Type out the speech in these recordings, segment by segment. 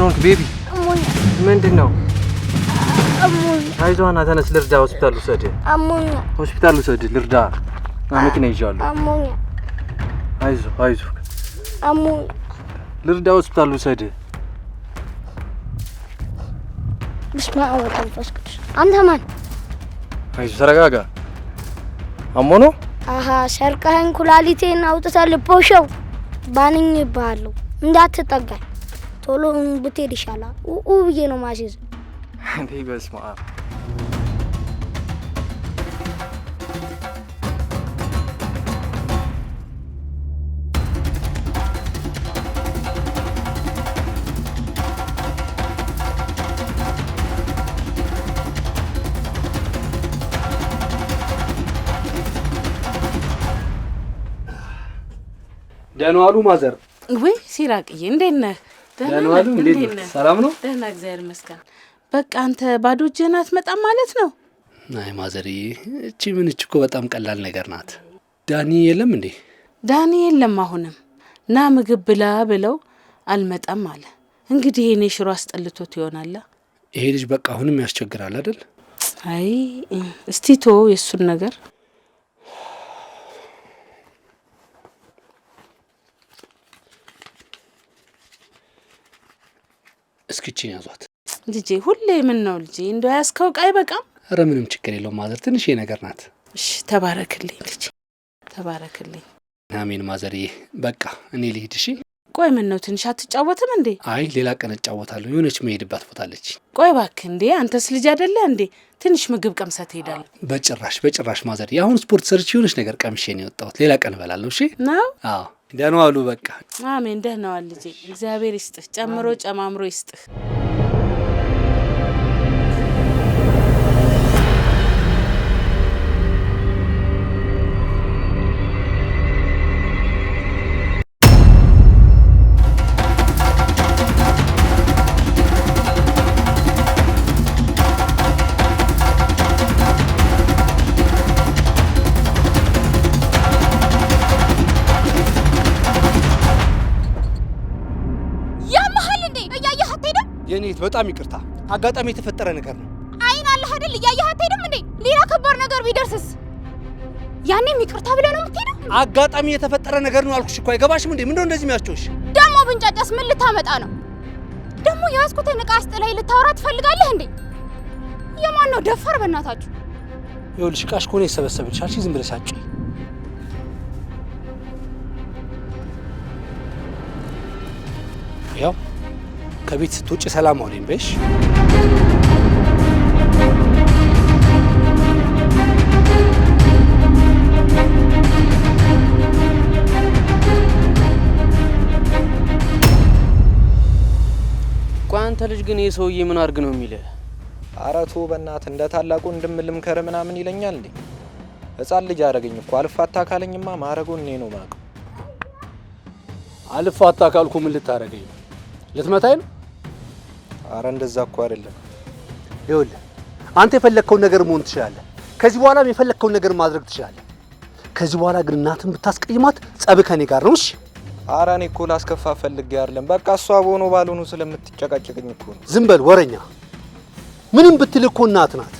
ሆንክ ቤቢ? አሞኝ። ምንድነው? አሞኝ። አይዞህ ና ተነስ፣ ልርዳ። ሆስፒታል ውሰድ። አሞኝ። ሆስፒታል ውሰድ፣ ልርዳ። መኪና ይዣለሁ። አሞኝ። አይዞህ። አሞኝ። ልርዳ፣ ሆስፒታል ውሰድ። በስመ አብ ወወልድ ወመንፈስ ቅዱስ። አንተ ማን? አይዞህ፣ ተረጋጋ። አሞ ነው? አሃ ሰርቀኸኝ ኩላሊቴን አውጥተህ ልፖሸው ባንኝ ይባላል። እንዳትጠጋኝ ቶሎ ብትሄድ ይሻላል። ብዬ ነው ማሲዝ። እንዴ በስመ አብ። ደህና ዋሉ ማዘር? ወይ ሲራቅዬ እንዴት ነህ? ደህና ዋሉ። እንዴት ነህ? ሰላም ነው? ደህና እግዚአብሔር ይመስገን። በቃ አንተ ባዶ እጅህን አትመጣም ማለት ነው? አይ ማዘርዬ፣ እቺ ምን እኮ በጣም ቀላል ነገር ናት። ዳኒ የለም እንዴ? ዳኒ የለም። አሁንም ና ምግብ ብላ ብለው አልመጣም አለ። እንግዲህ እኔ ሽሮ አስጠልቶት ይሆናል። ይሄ ልጅ በቃ አሁንም ያስቸግራል አይደል? አይ እስቲ ቶ የሱን ነገር እስኪቺን ያዟት ልጄ። ሁሌ ምን ነው ልጄ እንደው ያስከው ቃይ በቃም። አረ ምንም ችግር የለውም ማዘር፣ ትንሽ ነገር ናት። እሺ ተባረክልኝ ልጄ፣ ተባረክልኝ። አሜን ማዘርዬ። በቃ እኔ ልሂድ። እሺ ቆይ ምን ነው ትንሽ አትጫወትም እንዴ? አይ ሌላ ቀን እጫወታለሁ። የሆነች መሄድባት ቦታ አለች። ቆይ እባክህ እንዴ፣ አንተስ ልጅ አይደለ እንዴ? ትንሽ ምግብ ቀምሰህ ትሄዳለህ። በጭራሽ ማዘርዬ። አሁን ስፖርት ሰርቼ የሆነች ነገር ቀምሼ ነው የወጣሁት። ሌላ ቀን እበላለሁ። እሺ ነው? አዎ ደህና ዋሉ። በቃ አሜን። ደህና ዋል ልጄ። እግዚአብሔር ይስጥህ፣ ጨምሮ ጨማምሮ ይስጥህ። የኔት በጣም ይቅርታ፣ አጋጣሚ የተፈጠረ ነገር ነው። አይን አለህ አይደል? እያየህ አትሄድም እንዴ? ሌላ ከባድ ነገር ቢደርስስ? ያኔም ይቅርታ ብለህ ነው የምትሄደው? አጋጣሚ የተፈጠረ ነገር ነው አልኩሽ እኮ። አይገባሽም እንዴ? ምንድነው እንደዚህ የሚያስጮሽ? ደግሞ ብንጫጫስ ምን ልታመጣ ነው? ደግሞ ያዝኩትን ዕቃ አስጥለኸኝ ልታወራ ትፈልጋለህ እንዴ? የማን ነው ደፋር? በእናታችሁ ይኸውልሽ፣ ዕቃሽ ከሆነ ይሰበሰብልሻል። እሺ ዝም ብለሽ አጭኝ። ያው ከቤት ስትወጪ ሰላም አውለኝ በሽ። ቆይ አንተ ልጅ ግን የሰውዬ ምን አድርግ ነው የሚልህ? ኧረ ተው በእናትህ፣ እንደ ታላቁ እንድምልምከር ምናምን ይለኛል እንዴ? ሕፃን ልጅ አደረገኝ እኮ። አልፋታ ካለኝማ ማረጉን እኔ ነው ማውቀው። አልፋታ ካልኩ ምን ልታረገኝ ነው? ልትመታኝ ነው? አረ እንደዛ እኮ አይደለም። ይኸውልህ አንተ የፈለግከውን ነገር መሆን ትችላለህ። ከዚህ በኋላም የፈለግከውን ነገር ማድረግ ትችላለህ። ከዚህ በኋላ ግን እናትን ብታስቀይማት ጸብ ከኔ ጋር ነው። እሺ? አረ እኔ እኮ ላስከፋ ፈልጌ አይደለም። በቃ እሷ በሆነ ባልሆኑ ስለምትጨቃጨቀኝ እኮ ነው። ዝም በል ወረኛ። ምንም ብትል እኮ እናት ናት።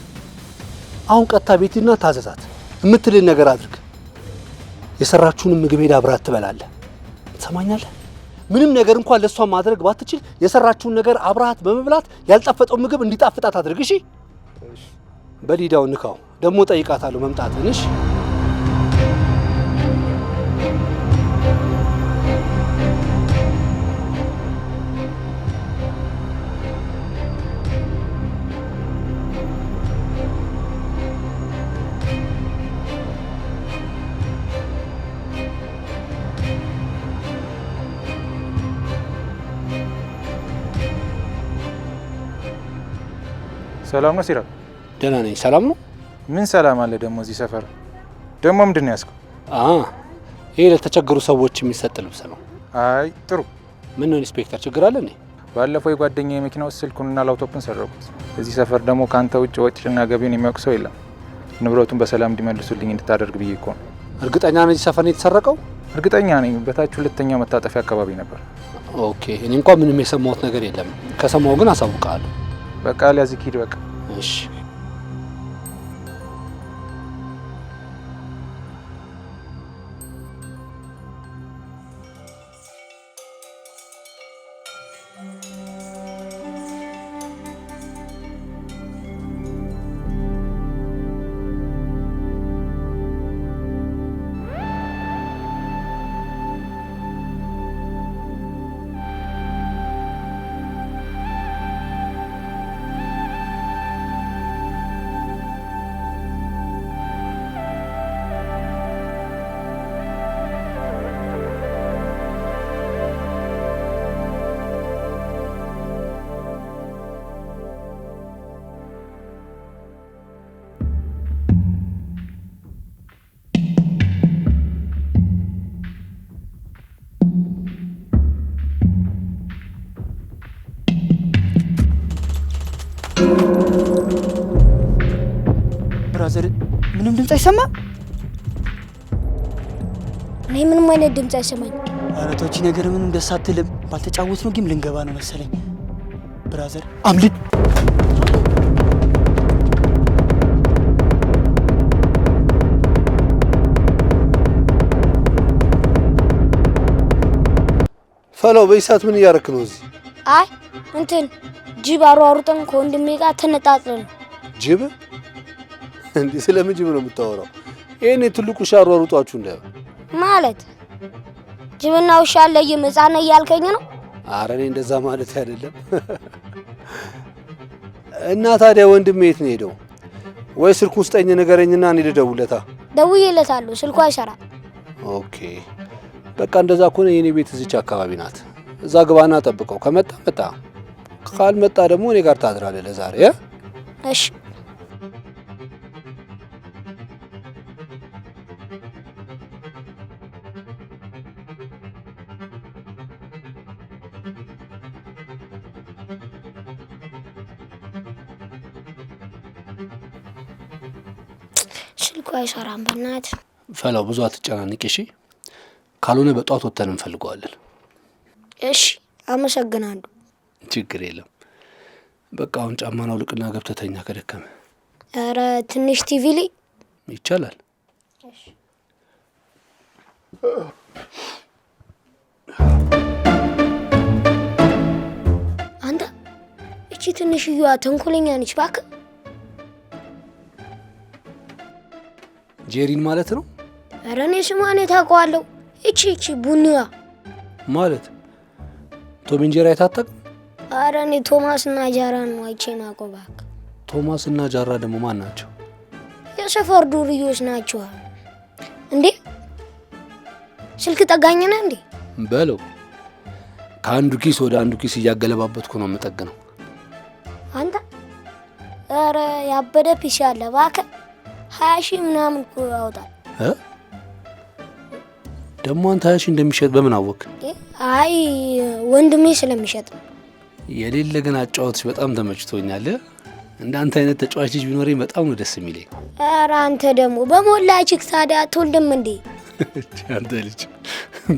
አሁን ቀጥታ ቤትና ታዘዛት። የምትልን ነገር አድርግ። የሰራችሁንም ምግብ ሄዳ አብራት ትበላለህ። ትሰማኛለህ? ምንም ነገር እንኳን ለሷ ማድረግ ባትችል የሰራችውን ነገር አብራት በመብላት ያልጣፈጠው ምግብ እንዲጣፍጣት አድርግ። እሺ? በሊዳው ንካው። ደግሞ ጠይቃታለሁ መምጣትን። እሺ? ሰላም ነው ሲራክ? ደህና ነኝ። ሰላም ነው? ምን ሰላም አለ ደግሞ እዚህ ሰፈር? ደግሞ ምንድን ነው ያዝከው? ይሄ ለተቸገሩ ሰዎች የሚሰጥ ልብስ ነው። አይ ጥሩ። ምን ነው ኢንስፔክተር፣ ችግር አለ እንዴ? ባለፈው የጓደኛዬ መኪና ውስጥ ስልኩንና ላፕቶፕን ሰረቁት። እዚህ ሰፈር ደግሞ ካንተ ውጭ ወጪና ገቢውን የሚያውቅ ሰው የለም። ንብረቱን በሰላም እንዲመልሱልኝ እንድታደርግ ብዬ እኮ ነው። እርግጠኛ ነኝ እዚህ ሰፈር ነው የተሰረቀው? እርግጠኛ ነኝ። በታች ሁለተኛው መታጠፊያ አካባቢ ነበር። ኦኬ እኔ እንኳን ምንም የሰማሁት ነገር የለም ከሰማው ግን አሳውቃለሁ በቃ ሊያዝክ ሂድ በቃ እሺ ብራዘር ምንም ድምጽ አይሰማ እኔ ምንም አይነት ድምጽ አይሰማኝ አረቶች ነገር ምንም ደስ አትልም ባልተጫወት ነው ግን ልንገባ ነው መሰለኝ ብራዘር አምልጥ ፈለው በይሳት ምን ያረክ ነው እዚህ አይ እንትን ጅብ አሯሩጠን ከወንድሜ ጋር ተነጣጥረን ጅብ እንዴ ስለምን ጅብ ነው የምታወራው እኔ ትልቁ ሻሩ አሯሩጣችሁ እንደ ማለት ጅብና ውሻ ለየም ህፃን እያልከኝ ነው ኧረ እኔ እንደዛ ማለት አይደለም እና ታዲያ ወንድሜ የት ነው ሄደው ወይ ስልኩ ውስጠኝ ነገረኝና እኔ ልደውለታ ደውዬለታለሁ ስልኩ አይሰራ ኦኬ በቃ እንደዛ ከሆነ የኔ ቤት እዚች አካባቢ ናት እዛ ግባና ጠብቀው ከመጣ መጣ ካልመጣ ደግሞ እኔ ጋር ታድራለህ ለዛሬ እሺ ስልኩ አይሰራም በእናት ፈላው ብዙ አትጨናንቂ እሺ ካልሆነ በጧት ወተን እንፈልገዋለን እሺ አመሰግናለሁ ችግር የለም በቃ አሁን ጫማና አውልቅና ገብተተኛ ከደከመ ኧረ ትንሽ ቲቪ ላይ ይቻላል እሺ አንተ እቺ ትንሽዬዋ ተንኮለኛ ነች እባክህ ጄሪን ማለት ነው ኧረ እኔ ስሟን ታውቀዋለሁ እቺ ቡኒዋ ማለት ቶም እንጀራ አይታጠቅም ኧረ እኔ ቶማስና ጃራ ነው አይቼ ማውቀው እባክህ ቶማስና ጃራ ደግሞ ማን ናቸው የሰፈር ዱርዮች ናቸው እንዴ ስልክ ጠጋኝና እንዴ በለው ከአንዱ ኪስ ወደ አንዱ ኪስ እያገለባበትኩ ነው የምጠግነው አንተ ኧረ ያበደ ፒስ ያለ እባክህ 20 ሺህ ምናምን እኮ ያወጣል ደግሞ አንተ 20 ሺህ እንደሚሸጥ በምን አወቅ አይ ወንድሜ ስለሚሸጥ የሌለ ግን አጫወትሽ በጣም ተመችቶኛል እንዳንተ አይነት ተጫዋች ልጅ ቢኖርኝ በጣም ነው ደስ የሚለኝ ኧረ አንተ ደግሞ በሞላችክ ታዲያ አትወልድም እንዴ አንተ ልጅ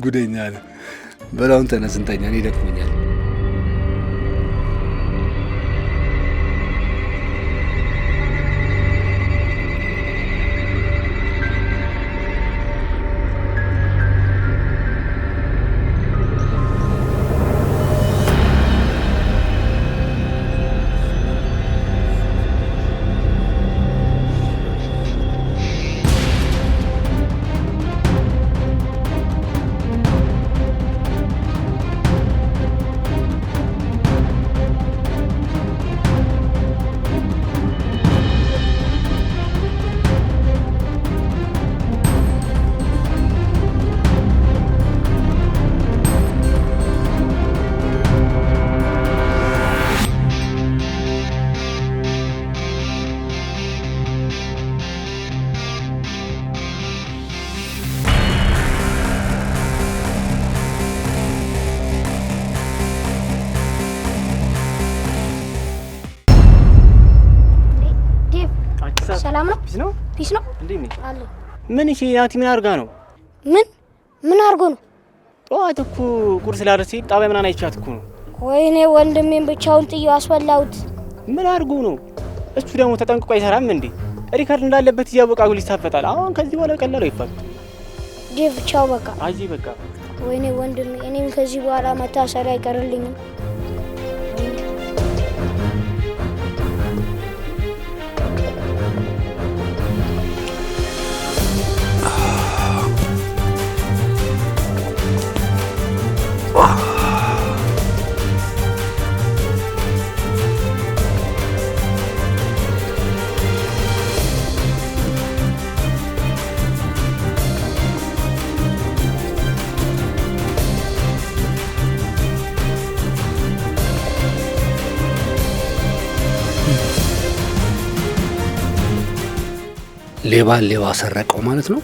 ጉደኛ ነህ በላውን ተነስ እንተኛ እኔ ደክሞኛል ሰላም ነው ፒስ ነው እንዴ አለ ምን እሺ ያቲ ምን አርጋ ነው ምን አርጎ ነው ጠዋት እኮ ቁርስ ላደርስ ጣቢያ ምናምን አይቻት እኮ ነው። ወይኔ ወንድሜን ብቻውን ጥዬው አስፈላሁት። ምን አድርጎ ነው? እሱ ደግሞ ተጠንቅቆ አይሰራም እንዴ? ሪካርድ እንዳለበት እያወቀ አጉል ይሳፈጣል። አሁን ከዚህ በኋላ ቀላል አይፋቅ። ዴቭ ቻው በቃ። አጂ በቃ። ወይኔ ወንድሜ እኔም ከዚህ በኋላ መታሰር አይቀርልኝም። ሌባ ሰረቀው ማለት ነው።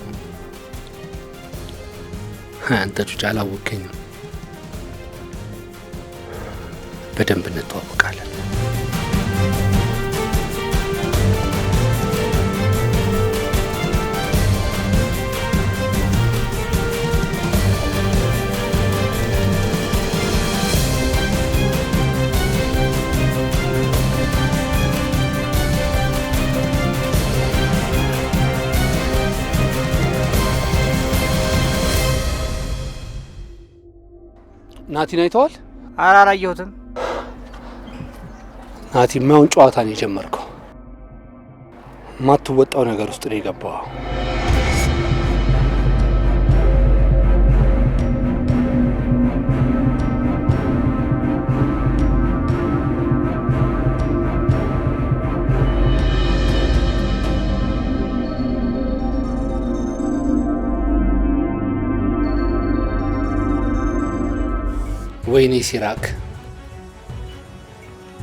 አንተ ጩጫ አላወቀኝም። በደንብ እንተዋወቃለን። ናቲን አይተዋል? ኧረ አላየሁትም። ናቲማ አሁን ጨዋታ ነው የጀመርከው። ማትወጣው ነገር ውስጥ ነው የገባው። ወይኔ ሲራክ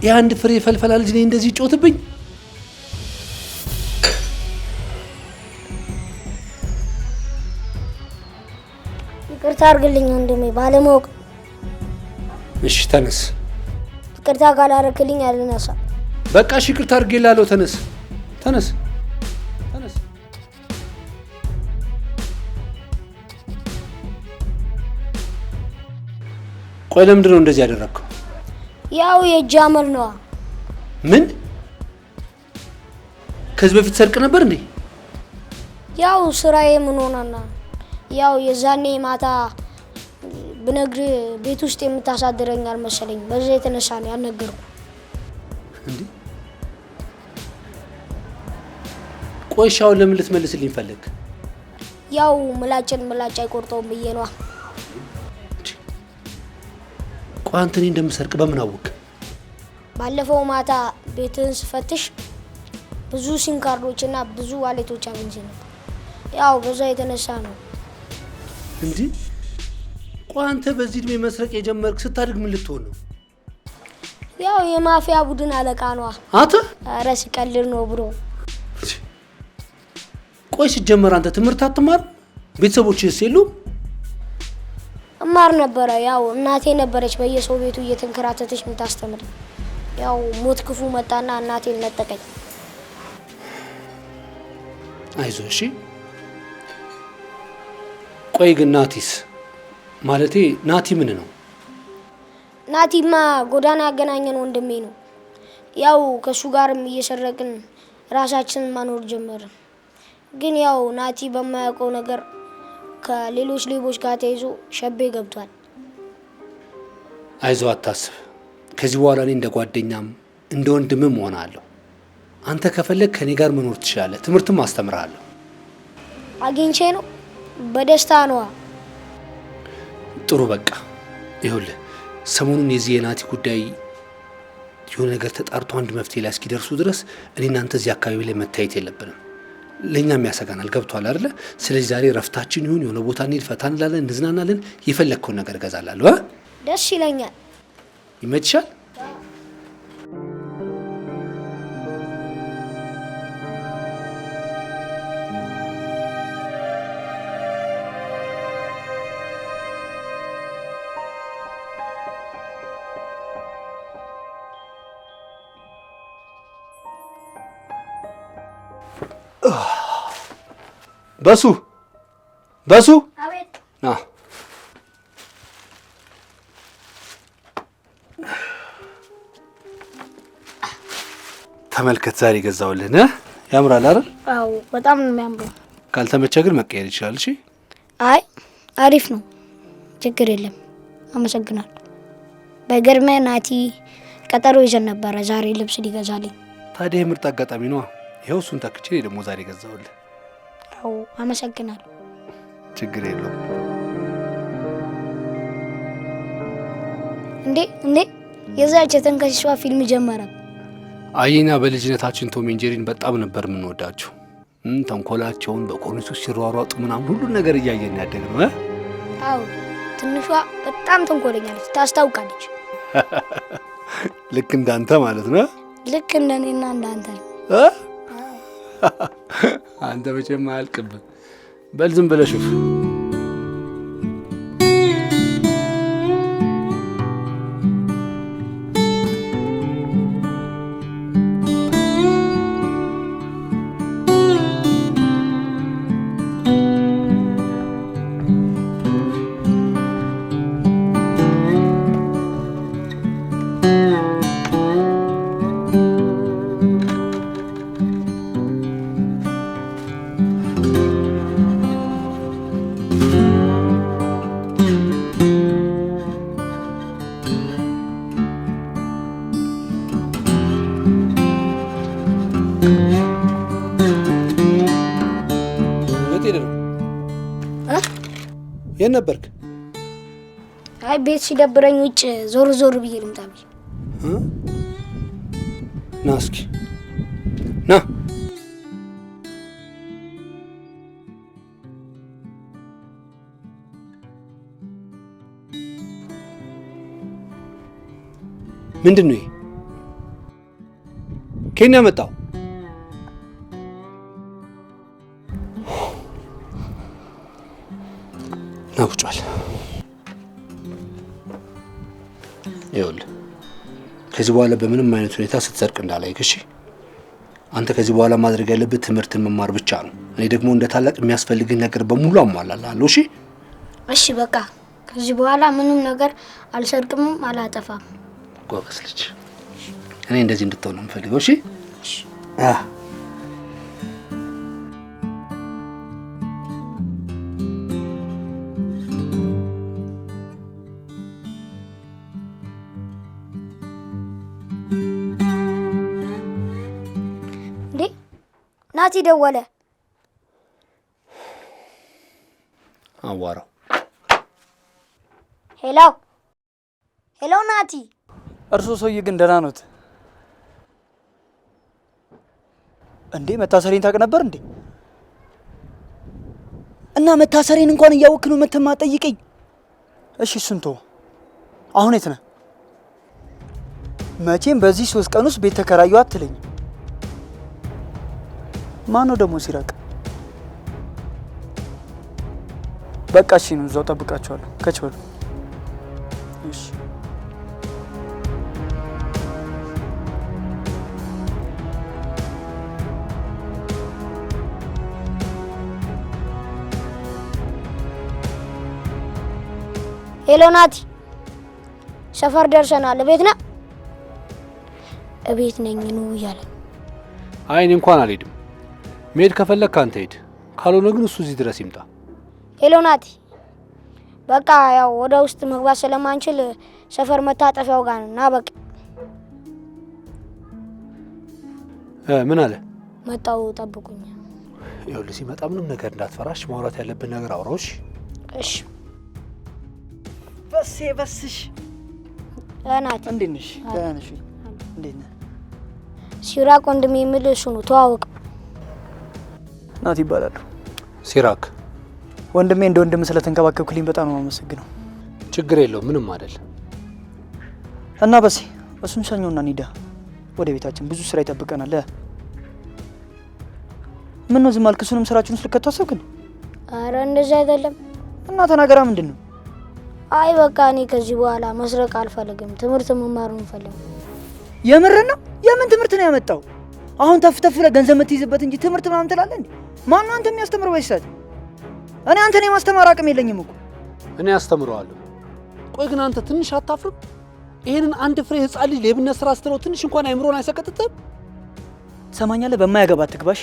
የአንድ ፍሬ ፈልፈላ ልጅ ነኝ እንደዚህ ጮትብኝ። ይቅርታ አድርግልኝ ወንድሜ ባለማወቅ። እሺ ተነስ። ይቅርታ ካላረክልኝ አልነሳ። በቃ እሺ ይቅርታ አድርጌልሃለሁ። ተነስ ተነስ ተነስ። ቆይ ለምንድን ነው እንደዚህ ያደረግከው? ያው የእጅ አመል ነዋ። ምን? ከዚህ በፊት ሰርቅ ነበር እንዴ? ያው ስራዬ ምን ሆነና? ያው የዛኔ ማታ ብነግር ቤት ውስጥ የምታሳድረኝ አልመሰለኝ። በዛ የተነሳ ነው ያልነገርኩ። እንዴ ቆይ ሻው ለምን ልትመልስልኝ ፈለግ? ያው ምላጭ አይቆርጠውም ብዬ ነዋ። ቆይ አንተ እኔ እንደምሰርቅ በምን አወቅ? ባለፈው ማታ ቤትህን ስፈትሽ ብዙ ሲም ካርዶችና ብዙ ዋሌቶች አግኝቼ ነበር። ያው በዛ የተነሳ ነው። እንዴ ቆይ አንተ በዚህ እድሜ መስረቅ የጀመርክ ስታድግ ምን ልትሆን ነው? ያው የማፊያ ቡድን አለቃ ነዋ። አንተ? ኧረ ሲቀልድ ነው ብሮ። ቆይ ሲጀመር አንተ ትምህርት አትማር? ቤተሰቦችህስ የሉም? እማር ነበረ። ያው እናቴ ነበረች በየሰው ቤቱ እየተንከራተተች የምታስተምር። ያው ሞት ክፉ መጣና እናቴን ነጠቀኝ። አይዞህ እሺ። ቆይ ግን ናቲስ? ማለቴ ናቲ ምን ነው? ናቲማ ጎዳና ያገናኘን ወንድሜ ነው። ያው ከሱ ጋርም እየሰረቅን ራሳችንን ማኖር ጀመርን። ግን ያው ናቲ በማያውቀው ነገር ከሌሎች ሌቦች ጋር ተይዞ ሸቤ ገብቷል። አይዞህ አታስብ። ከዚህ በኋላ እኔ እንደ ጓደኛም እንደ ወንድምም እሆናለሁ። አንተ ከፈለግ ከኔ ጋር መኖር ትችላለህ። ትምህርትም አስተምርሃለሁ። አግኝቼ ነው በደስታ ነዋ። ጥሩ በቃ ይኸውልህ፣ ሰሞኑን የዚህ የናቲ ጉዳይ የሆነ ነገር ተጣርቶ አንድ መፍትሄ ላይ እስኪደርሱ ድረስ እኔ እናንተ እዚህ አካባቢ ላይ መታየት የለብንም። ለኛም ያሰጋናል። ገብቷል አይደለ? ስለዚህ ዛሬ ረፍታችን ይሁን የሆነ ቦታ እንሂድ፣ ፈታ እንላለን፣ እንዝናናለን። የፈለግከውን ነገር እገዛላለሁ። ደስ ይለኛል። ይመችሻል? በሱ አቤት። ና ተመልከት ዛሬ ገዛውልህ ነህ። ያምራል አይደል? አዎ በጣም ነው የሚያምረው። ካልተመቸ ግን መቀየር ይችላል። እሺ። አይ አሪፍ ነው፣ ችግር የለም። አመሰግናለሁ። በገርመ ናቲ ቀጠሮ ይዘን ነበረ ዛሬ ልብስ ሊገዛልኝ። ታዲያ ምርጥ አጋጣሚ ነው። ይኸው እሱን ተክቼ ደግሞ ዛሬ ገዛውልህ። አዎ አመሰግናለሁ። ችግር የለውም። እንዴ የዛች የተንከሲሷ ፊልም ጀመረ። አየና በልጅነታችን ቶም ኤንድ ጄሪን በጣም ነበር የምንወዳቸው። ተንኮላቸውን በኮርኒሱ ሲሯሯጡ ምናምን ሁሉ ነገር እያየን ያደግነው። አዎ ትንሿ በጣም ተንኮለኛ ነች፣ ታስታውቃለች። ልክ እንዳንተ ማለት ነው። ልክ እንደኔና እንዳንተ። አንተ መቼም አያልቅብህ። በል ዝም ብለህ ሹፍ። የት ነበርክ? አይ ቤት ሲደብረኝ ውጭ ዞር ዞር ብዬ ልምጣ ብዬ። ና እስኪ ና። ምንድን ነው ይሄ? ከኔ ያመጣው? ናቁጫል። ይኸውልህ ከዚህ በኋላ በምንም አይነት ሁኔታ ስትሰርቅ እንዳላይክ እሺ? አንተ ከዚህ በኋላ ማድረግ ያለብህ ትምህርትን መማር ብቻ ነው። እኔ ደግሞ እንደ ታላቅ የሚያስፈልግህ ነገር በሙሉ አሟላልሃለሁ። እሺ? እሺ በቃ ከዚህ በኋላ ምንም ነገር አልሰርቅምም፣ አላጠፋም። ጎበዝ ልጅ። እኔ እንደዚህ እንድትሆን ነው የምፈልገው። እሺ? ናቲ ደወለ። አዋራው። ሄሎ ሄሎ፣ ናቲ። እርሶ ሰውዬ ግን ደህና ኖት እንዴ? መታሰሬን ታውቅ ነበር እንዴ? እና መታሰሬን እንኳን እያወክ ነው መተማ ጠይቀኝ። እሺ እሱን ተው። አሁን የት ነህ? መቼም በዚህ 3 ቀን ውስጥ ቤት ተከራዩ አትለኝ። ማን ነው ደግሞ ሲራቅ? በቃ እሺ ነው፣ እዛው ጠብቃቸዋለሁ። ከች በሉ። እሺ ሄሎ ናቲ፣ ሰፈር ደርሰናል። ቤት ነህ? እቤት ነኝ ነው እያለ። አይ እኔ እንኳን አልሄድም። መሄድ ከፈለክ አንተ ሄድ፣ ካልሆነ ግን እሱ እዚህ ድረስ ይምጣ። ሄሎ ናቲ፣ በቃ ያው ወደ ውስጥ መግባት ስለማንችል ሰፈር መታጠፊያው ጋር ና። በቃ ምን አለ? መጣው፣ ጠብቁኝ። ይኸውልህ ሲመጣ ምንም ነገር እንዳትፈራሽ፣ ማውራት ያለብን ነገር አውራውሽ። እሺ በስሽ ናቲ፣ እንዴት ነሽ? ደህና ነሽ? እንዴት ነህ? ሲራክ ወንድሜ የምልህ እሱ ነው። ተዋወቅ። ናቲ ይባላል። ሲራክ ወንድሜ እንደ ወንድም ስለተንከባከብክልኝ በጣም ነው የማመሰግነው። ችግር የለውም፣ ምንም አይደል። እና በሴ እሱን ሰኞና ኒዳ ወደ ቤታችን ብዙ ስራ ይጠብቀናል። ምን ነው ዝም አልክ? እሱንም ስራችን ውስጥ ልከታሰብክ? አረ እንደዛ አይደለም። እና ተናገራ። ምንድን ነው? አይ በቃ እኔ ከዚህ በኋላ መስረቅ አልፈልግም፣ ትምህርት መማር ነው የምፈልገው። የምር ነው? የምን ትምህርት ነው ያመጣው? አሁን ተፍተፍ ብለህ ገንዘብ የምትይዝበት እንጂ ትምህርት ምናምን ትላለህ እንዴ? ማን ነው አንተ የሚያስተምረው? ወይስ እኔ አንተን የማስተማር አቅም የለኝም እኮ። እኔ አስተምረዋለሁ። ቆይ ግን አንተ ትንሽ አታፍርም? ይሄንን አንድ ፍሬ ህፃን ልጅ ሌብነት ስራ ስትለው ትንሽ እንኳን አይምሮን አይሰቀጥጥም? ትሰማኛለህ? በማያገባት ትግባሽ።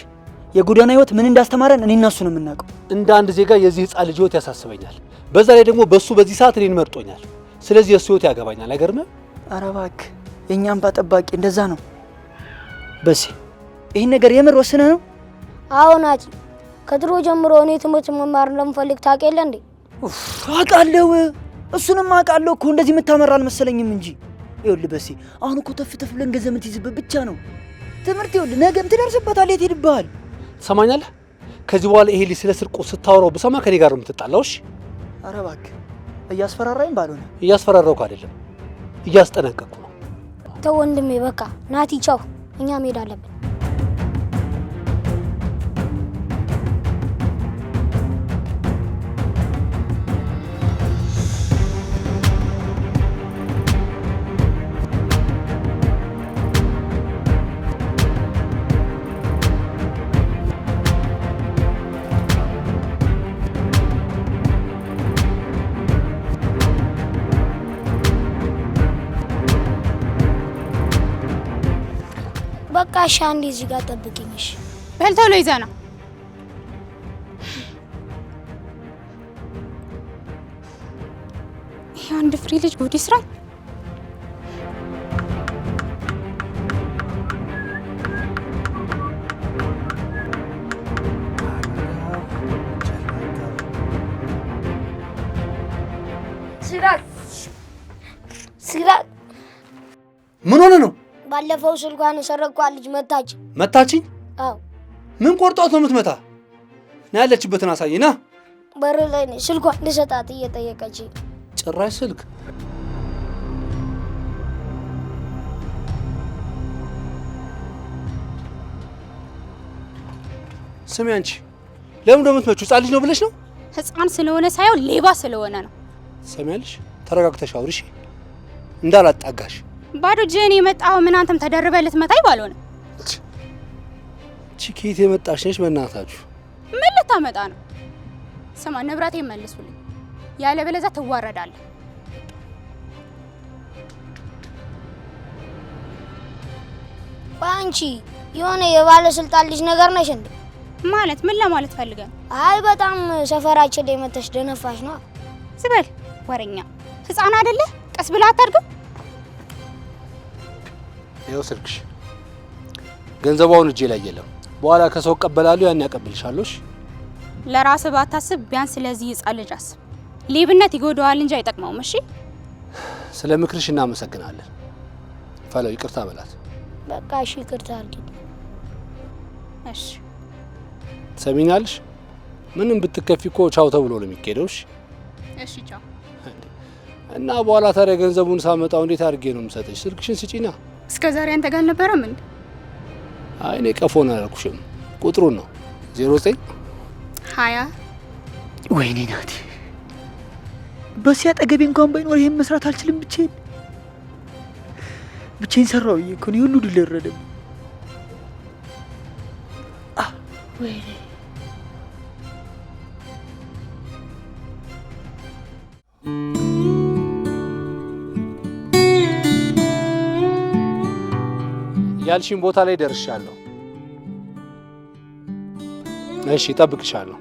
የጎዳና ህይወት ምን እንዳስተማረን እኔ እና እሱ ነው የምናውቀው። እንደ አንድ ዜጋ የዚህ ህፃን ልጅ ህይወት ያሳስበኛል። በዛ ላይ ደግሞ በሱ በዚህ ሰዓት እኔን መርጦኛል። ስለዚህ የሱ ህይወት ያገባኛል። አይገርምም? ኧረ እባክህ የእኛ እንባ ጠባቂ እንደዛ ነው። በሲ ይህን ነገር የምር ወስነህ ነው? አዎ ናቲ፣ ከድሮ ጀምሮ እኔ ትምህርት መማር እንደምፈልግ ታውቅ የለ እንዴ? አውቃለሁ፣ እሱንም አውቃለሁ እኮ እንደዚህ የምታመራ አልመሰለኝም እንጂ። ይኸውልህ በሲ አሁን እኮ ተፍ ተፍ ብለን ገንዘብ የምትይዝበት ብቻ ነው ትምህርት። ይኸውልህ ነገም ትደርስበታለህ፣ የት ሄድብሃል? ትሰማኛለህ? ከዚህ በኋላ ይሄ ልጅ ስለ ስርቆት ስታወራው ብሰማ ከኔ ጋር ነው የምትጣላው። እሺ? ኧረ እባክህ እያስፈራራኝ ባልሆነ። እያስፈራራውክ አይደለም፣ እያስጠነቀቅኩ ነው። ተው ወንድሜ፣ በቃ ናቲ ቻው፣ እኛ መሄድ አለብን። በቃ እሺ፣ አንዴ እዚህ ጋር ጠብቂኝ። እሺ በል ቶሎ ይዘና። ይሄ አንድ ፍሪ ልጅ ጉድ ይስራል። ሲራክ ምን ሆነ ነው? ባለፈው ስልኳን የሰረቋት ልጅ መታችኝ? አዎ። ምን ቆርጧት ነው የምትመታ? ና ያለችበትን አሳይ። ና በር ላይ ነኝ። ስልኳን ልሰጣት እየጠየቀች። ጭራሽ ስልክ? ስሚ አንቺ፣ ለምን እንደምትመጪው ህፃን ልጅ ነው ብለሽ ነው? ህፃን ስለሆነ ሳይሆን ሌባ ስለሆነ ነው። ሰሚያለሽ? ተረጋግተሽ አውሪ እሺ፣ እንዳላጣጋሽ። ባዶ እጅህን የመጣው ምን አንተም ተደርበህ ልትመታኝ ባልሆነ። ቺኪት የመጣሽ ነሽ? በእናታችሁ ምን ልታመጣ ነው? ስማ ንብረቴን መልሱልኝ፣ ያለበለዚያ ትዋረዳለህ። አንቺ የሆነ የባለስልጣን ልጅ ነገር ነሽ እንዴ? ማለት ምን ለማለት ፈልገህ? አይ በጣም ሰፈራችን ላይ መተሽ ደነፋሽ ነው። ዝበል ወረኛ ህፃን አይደለ? ቀስ ብለህ አታድርገው። ይኸው ስልክሽ። ገንዘቧን እጄ ላይ የለም። በኋላ ከሰው እቀበላለሁ፣ ያን ያቀብልሻለሽ። ለራስህ ባታስብ ቢያንስ ስለዚህ ህፃን ልጅ አስብ። ሌብነት ይጎዳዋል እንጂ አይጠቅመውም። እሺ ስለ ምክርሽ እናመሰግናለን። ፈለው ይቅርታ በላት። በቃ እሺ ይቅርታ አድርጊ። እሺ ትሰሚኛለሽ? ምንም ብትከፊ እኮ ቻው ተብሎ ነው የሚኬደው። እሺ እሺ ቻው። እና በኋላ ታዲያ ገንዘቡን ሳመጣው እንዴት አድርጌ ነው የምሰጥሽ? ስልክሽን ስጪና። እስከ ዛሬ አንተ ጋር አልነበረም እንዴ? አይ እኔ ቀፎን አላልኩሽም፣ ቁጥሩን ነው 09 20። ወይኔ ናቲ፣ በዚህ አጠገቤ እንኳን ባይኖር ይሄን መስራት አልችልም። ብቻዬን ሰራው እኮ ነው ሁሉ ድልረደም። ወይኔ ያልሽኝ ቦታ ላይ ደርሻለሁ። እሺ እጠብቅሻለሁ።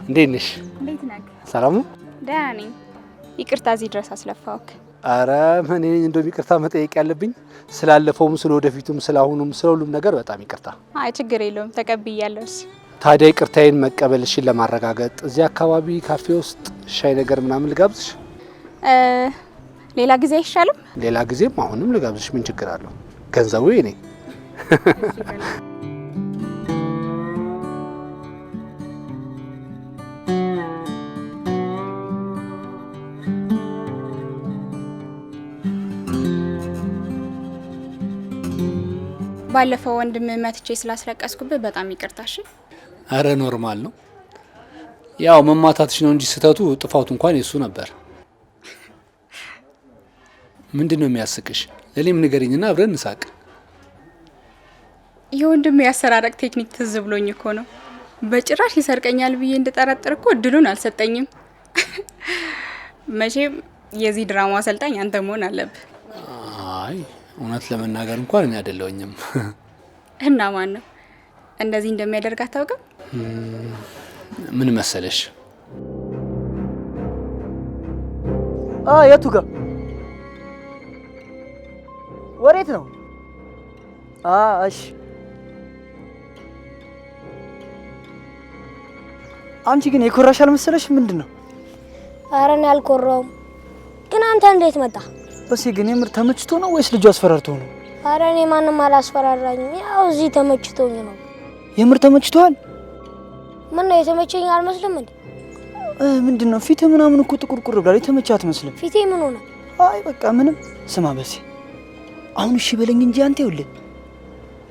እንዴት ነሽ? እንዴት ነህ? ሰላም ነው? ደህና ነኝ። ይቅርታ እዚህ ድረስ አስለፋውክ። አረ ምን እንደውም ይቅርታ መጠየቅ ያለብኝ ስላለፈውም ስለወደፊቱም ስለአሁኑም ስለሁሉም ነገር በጣም ይቅርታ። አይ ችግር የለውም ተቀብያለሁ። እሺ ታዲያ ይቅርታዬን መቀበልሽን ለማረጋገጥ እዚህ አካባቢ ካፌ ውስጥ ሻይ ነገር ምናምን ልጋብዝሽ? ሌላ ጊዜ አይሻልም? ሌላ ጊዜም አሁንም ልጋብዝሽ፣ ምን ችግር አለው? ገንዘቡ የኔ። ባለፈው ወንድም መትቼ ስላስለቀስኩብህ በጣም ይቅርታሽ። አረ ኖርማል ነው። ያው መማታትሽ ነው እንጂ ስተቱ ጥፋቱ እንኳን የሱ ነበር። ምንድነው የሚያስቅሽ? ለኔም ንገሪኝና አብረን እንሳቅ። የወንድም ያሰራረቅ ቴክኒክ ትዝ ብሎኝ እኮ ነው። በጭራሽ ይሰርቀኛል ብዬ እንድጠረጥር እኮ እድሉን አልሰጠኝም። መቼም የዚህ ድራማ አሰልጣኝ አንተ መሆን አለብህ። አይ እውነት ለመናገር እንኳን እኔ አይደለሁኝም። እና ማን ነው እንደዚህ እንደሚያደርግ አታውቅም? ምን መሰለሽ? የቱ ጋር ወሬት ነው? እሺ አንቺ ግን የኮራሽ አልመሰለሽ? ምንድነው? ኧረ እኔ አልኮራውም። ግን አንተ እንዴት መጣ? በሴ ግን የምር ተመችቶ ነው ወይስ ልጁ አስፈራርቶ ነው? ኧረ እኔ ማንንም አላስፈራራኝም። ያው እዚህ ተመችቶኝ ነው። የምር ተመችቷል? ምን ነው የተመቸኝ አልመስልም እንዴ? ምንድነው? ፊት ምናምን እኮ ጥቁርቁር ብሏል። የተመቸህ አትመስልም። ፊቴ ምን ሆነ? አይ በቃ ምንም። ስማ በሴ አሁን እሺ በለኝ እንጂ አንተ ይኸውልህ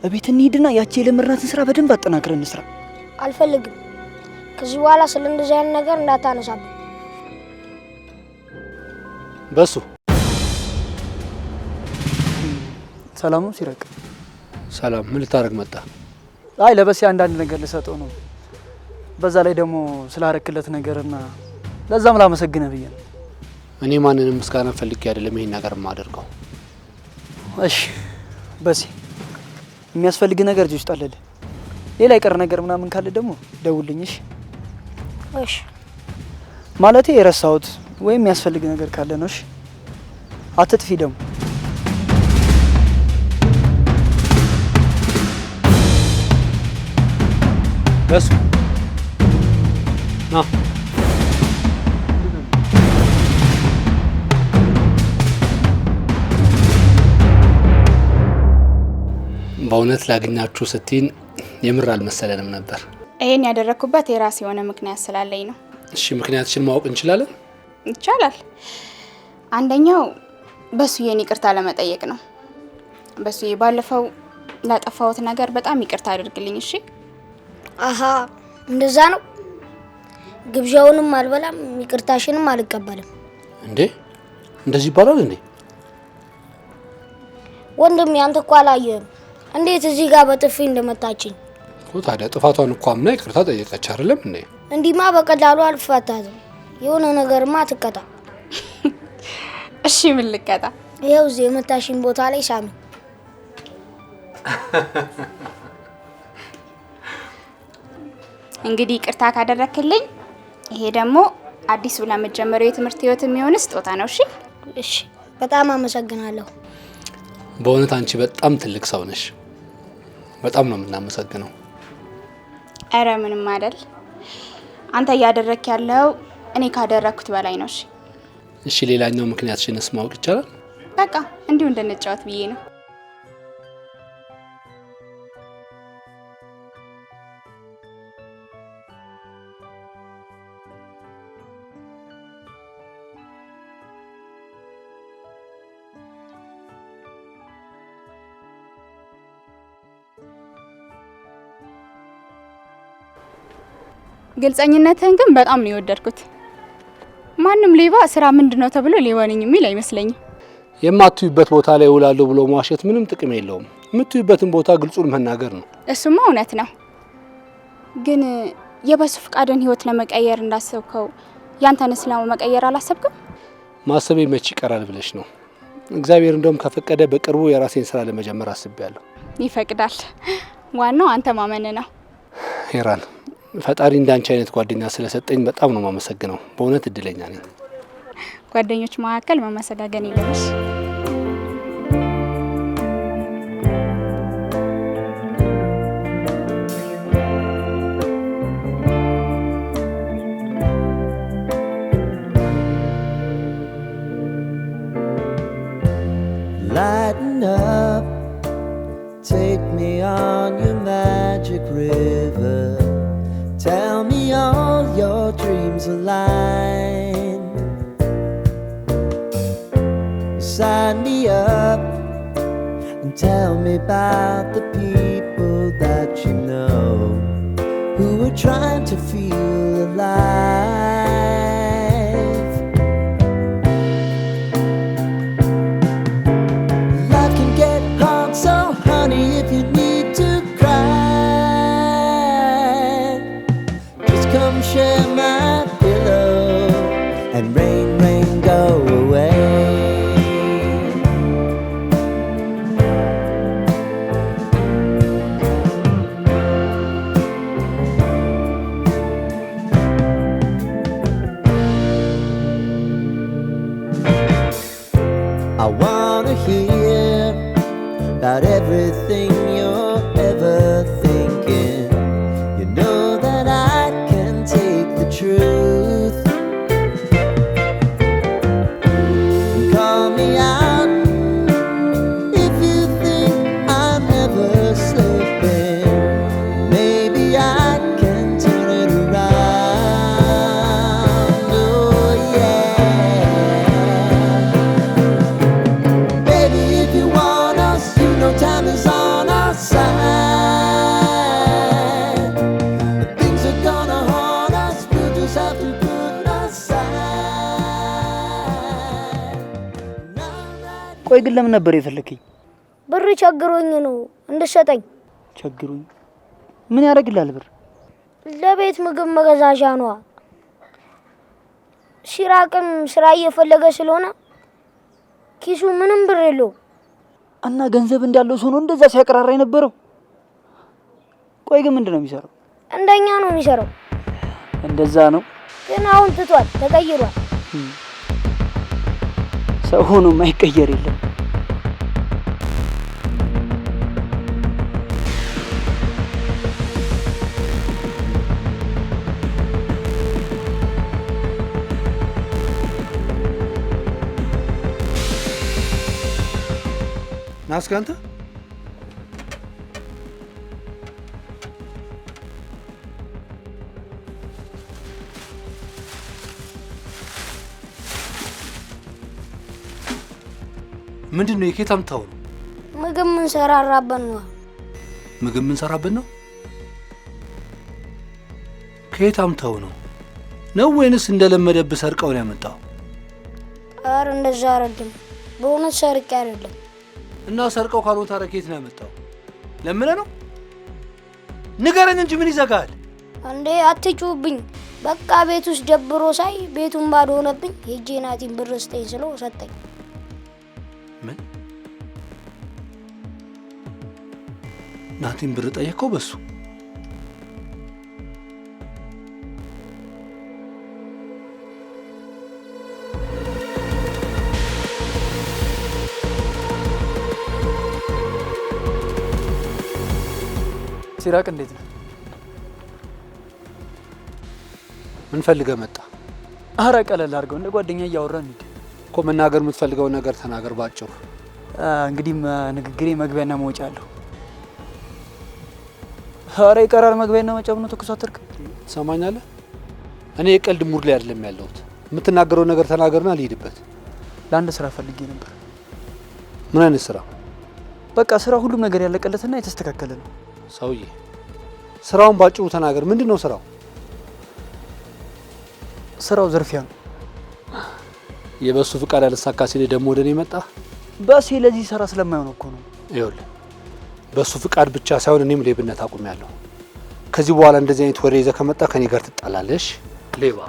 እቤት እንሂድና ያቺ የለመድናትን ስራ በደንብ አጠናክረን እንስራ። አልፈልግም። ከዚህ በኋላ ስለ እንደዚህ አይነት ነገር እንዳታነሳብኝ። በሱ ሰላም ነው ሲረቅ? ሰላም። ምን ልታረግ መጣ? አይ ለበሴ አንዳንድ ነገር ልሰጠው ነው። በዛ ላይ ደግሞ ስላረክለት ነገርና ለዛም ላመሰግነህ ብዬ ነው። እኔ ማንንም ምስጋና ፈልጌ አይደለም ይሄን ነገር የማደርገው። እሺ በሴ የሚያስፈልግ ነገር እዚህ ውስጥ አለልህ። ሌላ ይቀር ነገር ምናምን ካለ ደግሞ ደውልኝ። እሺ እሺ። ማለቴ የረሳሁት ወይም የሚያስፈልግ ነገር ካለ ነው። እሺ አትጥፊ ደግሞ። በሱ ና በእውነት ላገኛችሁ ስትይን የምር አልመሰለንም ነበር። ይሄን ያደረኩበት የራስ የሆነ ምክንያት ስላለኝ ነው። እሺ ምክንያትሽን ማወቅ እንችላለን? ይቻላል። አንደኛው በሱዬን ይቅርታ ለመጠየቅ ነው። በሱዬ ባለፈው ላጠፋሁት ነገር በጣም ይቅርታ አድርግልኝ። እሺ። አሃ እንደዛ ነው። ግብዣውንም አልበላም ይቅርታሽንም አልቀበልም። እንዴ እንደዚህ ይባላል እንዴ? ወንድም ያንተ እኮ አላየህም እንዴት እዚህ ጋር በጥፊ እንደመታችኝ? ታዲያ ጥፋቷን እኮ አምና ይቅርታ ጠየቀች አይደለም እንዴ? እንዲማ በቀላሉ አልፋታትም። የሆነ ነገርማ ትቀጣ። እሺ ምን ልቀጣ? ይኸው እዚህ የመታሽኝ ቦታ ላይ ሳሚ። እንግዲህ ይቅርታ ካደረክልኝ ይሄ ደግሞ አዲስ ብላ መጀመሪያው የትምህርት ህይወት የሚሆን ስጦታ ነው። እሺ እሺ። በጣም አመሰግናለሁ። በእውነት አንቺ በጣም ትልቅ ሰው ነሽ። በጣም ነው የምናመሰግነው። አረ ምንም አይደል። አንተ እያደረክ ያለው እኔ ካደረኩት በላይ ነው። እሺ ሌላኛው ምክንያትሽንስ ማወቅ ይቻላል? በቃ እንዲሁ እንድንጫወት ብዬ ነው። ግልጸኝነትህን ግን በጣም ነው የወደድኩት። ማንም ሌባ ስራ ምንድነው ተብሎ ሌባ ነኝ የሚል አይመስለኝም። የማትዩበት ቦታ ላይ ውላለሁ ብሎ መዋሸት ምንም ጥቅም የለውም። የምትዩበትን ቦታ ግልጹን መናገር ነው። እሱማ እውነት ነው። ግን የበሱ ፍቃድን ህይወት ለመቀየር እንዳሰብከው ያንተንስ ለመቀየር አላሰብክም? ማሰቤ መች ይቀራል ብለሽ ነው? እግዚአብሔር እንደውም ከፈቀደ በቅርቡ የራሴን ስራ ለመጀመር አስቤያለሁ። ይፈቅዳል። ዋናው አንተ ማመን ነው። ሄራን ፈጣሪ እንዳንቺ አይነት ጓደኛ ስለሰጠኝ በጣም ነው ማመሰግነው። በእውነት እድለኛ ነኝ። ጓደኞች መካከል መመሰጋገን ይለምሽ። Lighten up, take me on your magic river. Tell me all your dreams align. Sign me up and tell me about the beauty that you know, who are trying to feel alive. Life can get hard, so honey, if you need to cry, just come share my pillow and rain, rain, go away. I wanna hear about everything you're ever thinking. You know that I can take the truth. Call me out if you think I'm ever slipping. Maybe I can turn it around. Oh yeah. Baby, if you want us, you know time is on our side. If things are gonna haunt us, we'll just have to put aside. ቆይ ግን ለምን ነበር የፈለከኝ? ብር ቸግሮኝ ነው እንድሰጠኝ። ቸግሮኝ? ምን ያደርግልሃል ብር? ለቤት ምግብ መገዛዣ ነው። ሲራቅም ስራ እየፈለገ ስለሆነ ኪሱ ምንም ብር የለው። እና ገንዘብ እንዳለው ሰው ነው እንደዛ ሲያቀራራ የነበረው? ቆይ ግን ምንድነው የሚሰራው? እንደኛ ነው የሚሰራው። እንደዛ ነው። ግን አሁን ትቷል፣ ተቀይሯል። ሰው ሆኖ የማይቀየር የለም። ናስካ አንተ ምንድነው? የኬት አምጣው ነው? ምግብ ምን ሰራራበት ነው? ምግብ ምን ሰራበት ነው? ከየት አምጣው ነው? ነው ወይንስ እንደለመደብህ ሰርቀው ነው ያመጣው? አረ እንደዛ አይደለም፣ በእውነት ሰርቄ አይደለም። እና ሰርቀው ካልሆነ ታዲያ ከየት ነው ያመጣው? ለምን ነው? ንገረኝ እንጂ ምን ይዘጋል? እንዴ አትጩብኝ። በቃ ቤት ውስጥ ደብሮ ሳይ ቤቱን ባዶ ሆነብኝ። ሄጄ ናቲን ብር ስጠኝ ስለው ሰጠኝ። ምን? ናቲን ብር ጠየቀው በሱ? ሲራቅ እንዴት ነው? ምን ፈልገህ መጣ? አረ ቀለል አድርገው፣ እንደ ጓደኛ እያወራን እንዴ። እኮ መናገር የምትፈልገው ነገር ተናገር ባጭሩ። እንግዲህ ንግግሬ መግቢያና መውጫ አለው። አረ ይቀራል መግቢያና መውጫው ነው። ተከሳተርክ ትሰማኛለህ? እኔ የቀልድ ሙድ ላይ አይደለም ያለሁት። የምትናገረው ነገር ተናገርና ልሂድበት። ለአንድ ስራ ፈልጌ ነበር። ምን አይነት ስራ? በቃ ስራ ሁሉም ነገር ያለቀለትና የተስተካከለ ነው። ሰውዬ ስራውን ባጭሩ ተናገር። ምንድነው ስራው? ስራው ዝርፊያ ነው። የበሱ ፍቃድ አልሳካ ሲል ደግሞ ወደኔ መጣ። በስ ለዚህ ስራ ስለማይሆን እኮ ነው። ይኸውልህ በሱ ፍቃድ ብቻ ሳይሆን እኔም ሌብነት አቁሜያለሁ። ከዚህ በኋላ እንደዚህ አይነት ወሬ ይዘህ ከመጣ ከኔ ጋር ትጣላለሽ። ሌባ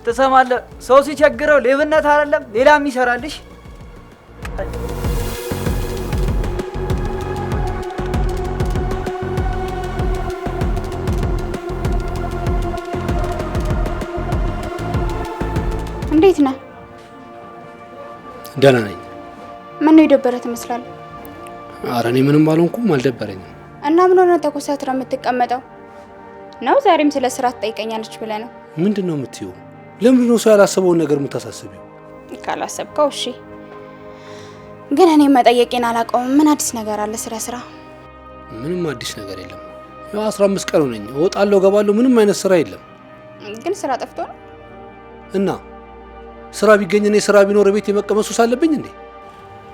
ትሰማለህ? ሰው ሲቸግረው ሌብነት አይደለም ሌላም ይሰራልሽ። እንዴት ነህ? ደህና ነኝ። ምን ነው የደበረህ ትመስላለህ? ኧረ እኔ ምንም አልሆንኩም፣ አልደበረኝም። እና ምን ሆነ ተኮሳትረህ የምትቀመጠው ነው? ዛሬም ስለ ስራ ትጠይቀኛለች ብለህ ነው? ምንድነው የምትይው? ለምንድን ነው ሰው ያላሰበውን ነገር የምታሳስቢው? ካላሰብከው እሺ፣ ግን እኔ መጠየቄን አላቆምም። ምን አዲስ ነገር አለ ስለ ስራ? ምንም አዲስ ነገር የለም። ያው 15 ቀን ሆነኝ። እወጣለሁ ገባለሁ፣ ምንም አይነት ስራ የለም። ግን ስራ ጠፍቶ ነው? እና ስራ ቢገኝ እኔ ስራ ቢኖር ቤት የመቀመሱ ሳለብኝ እንዴ?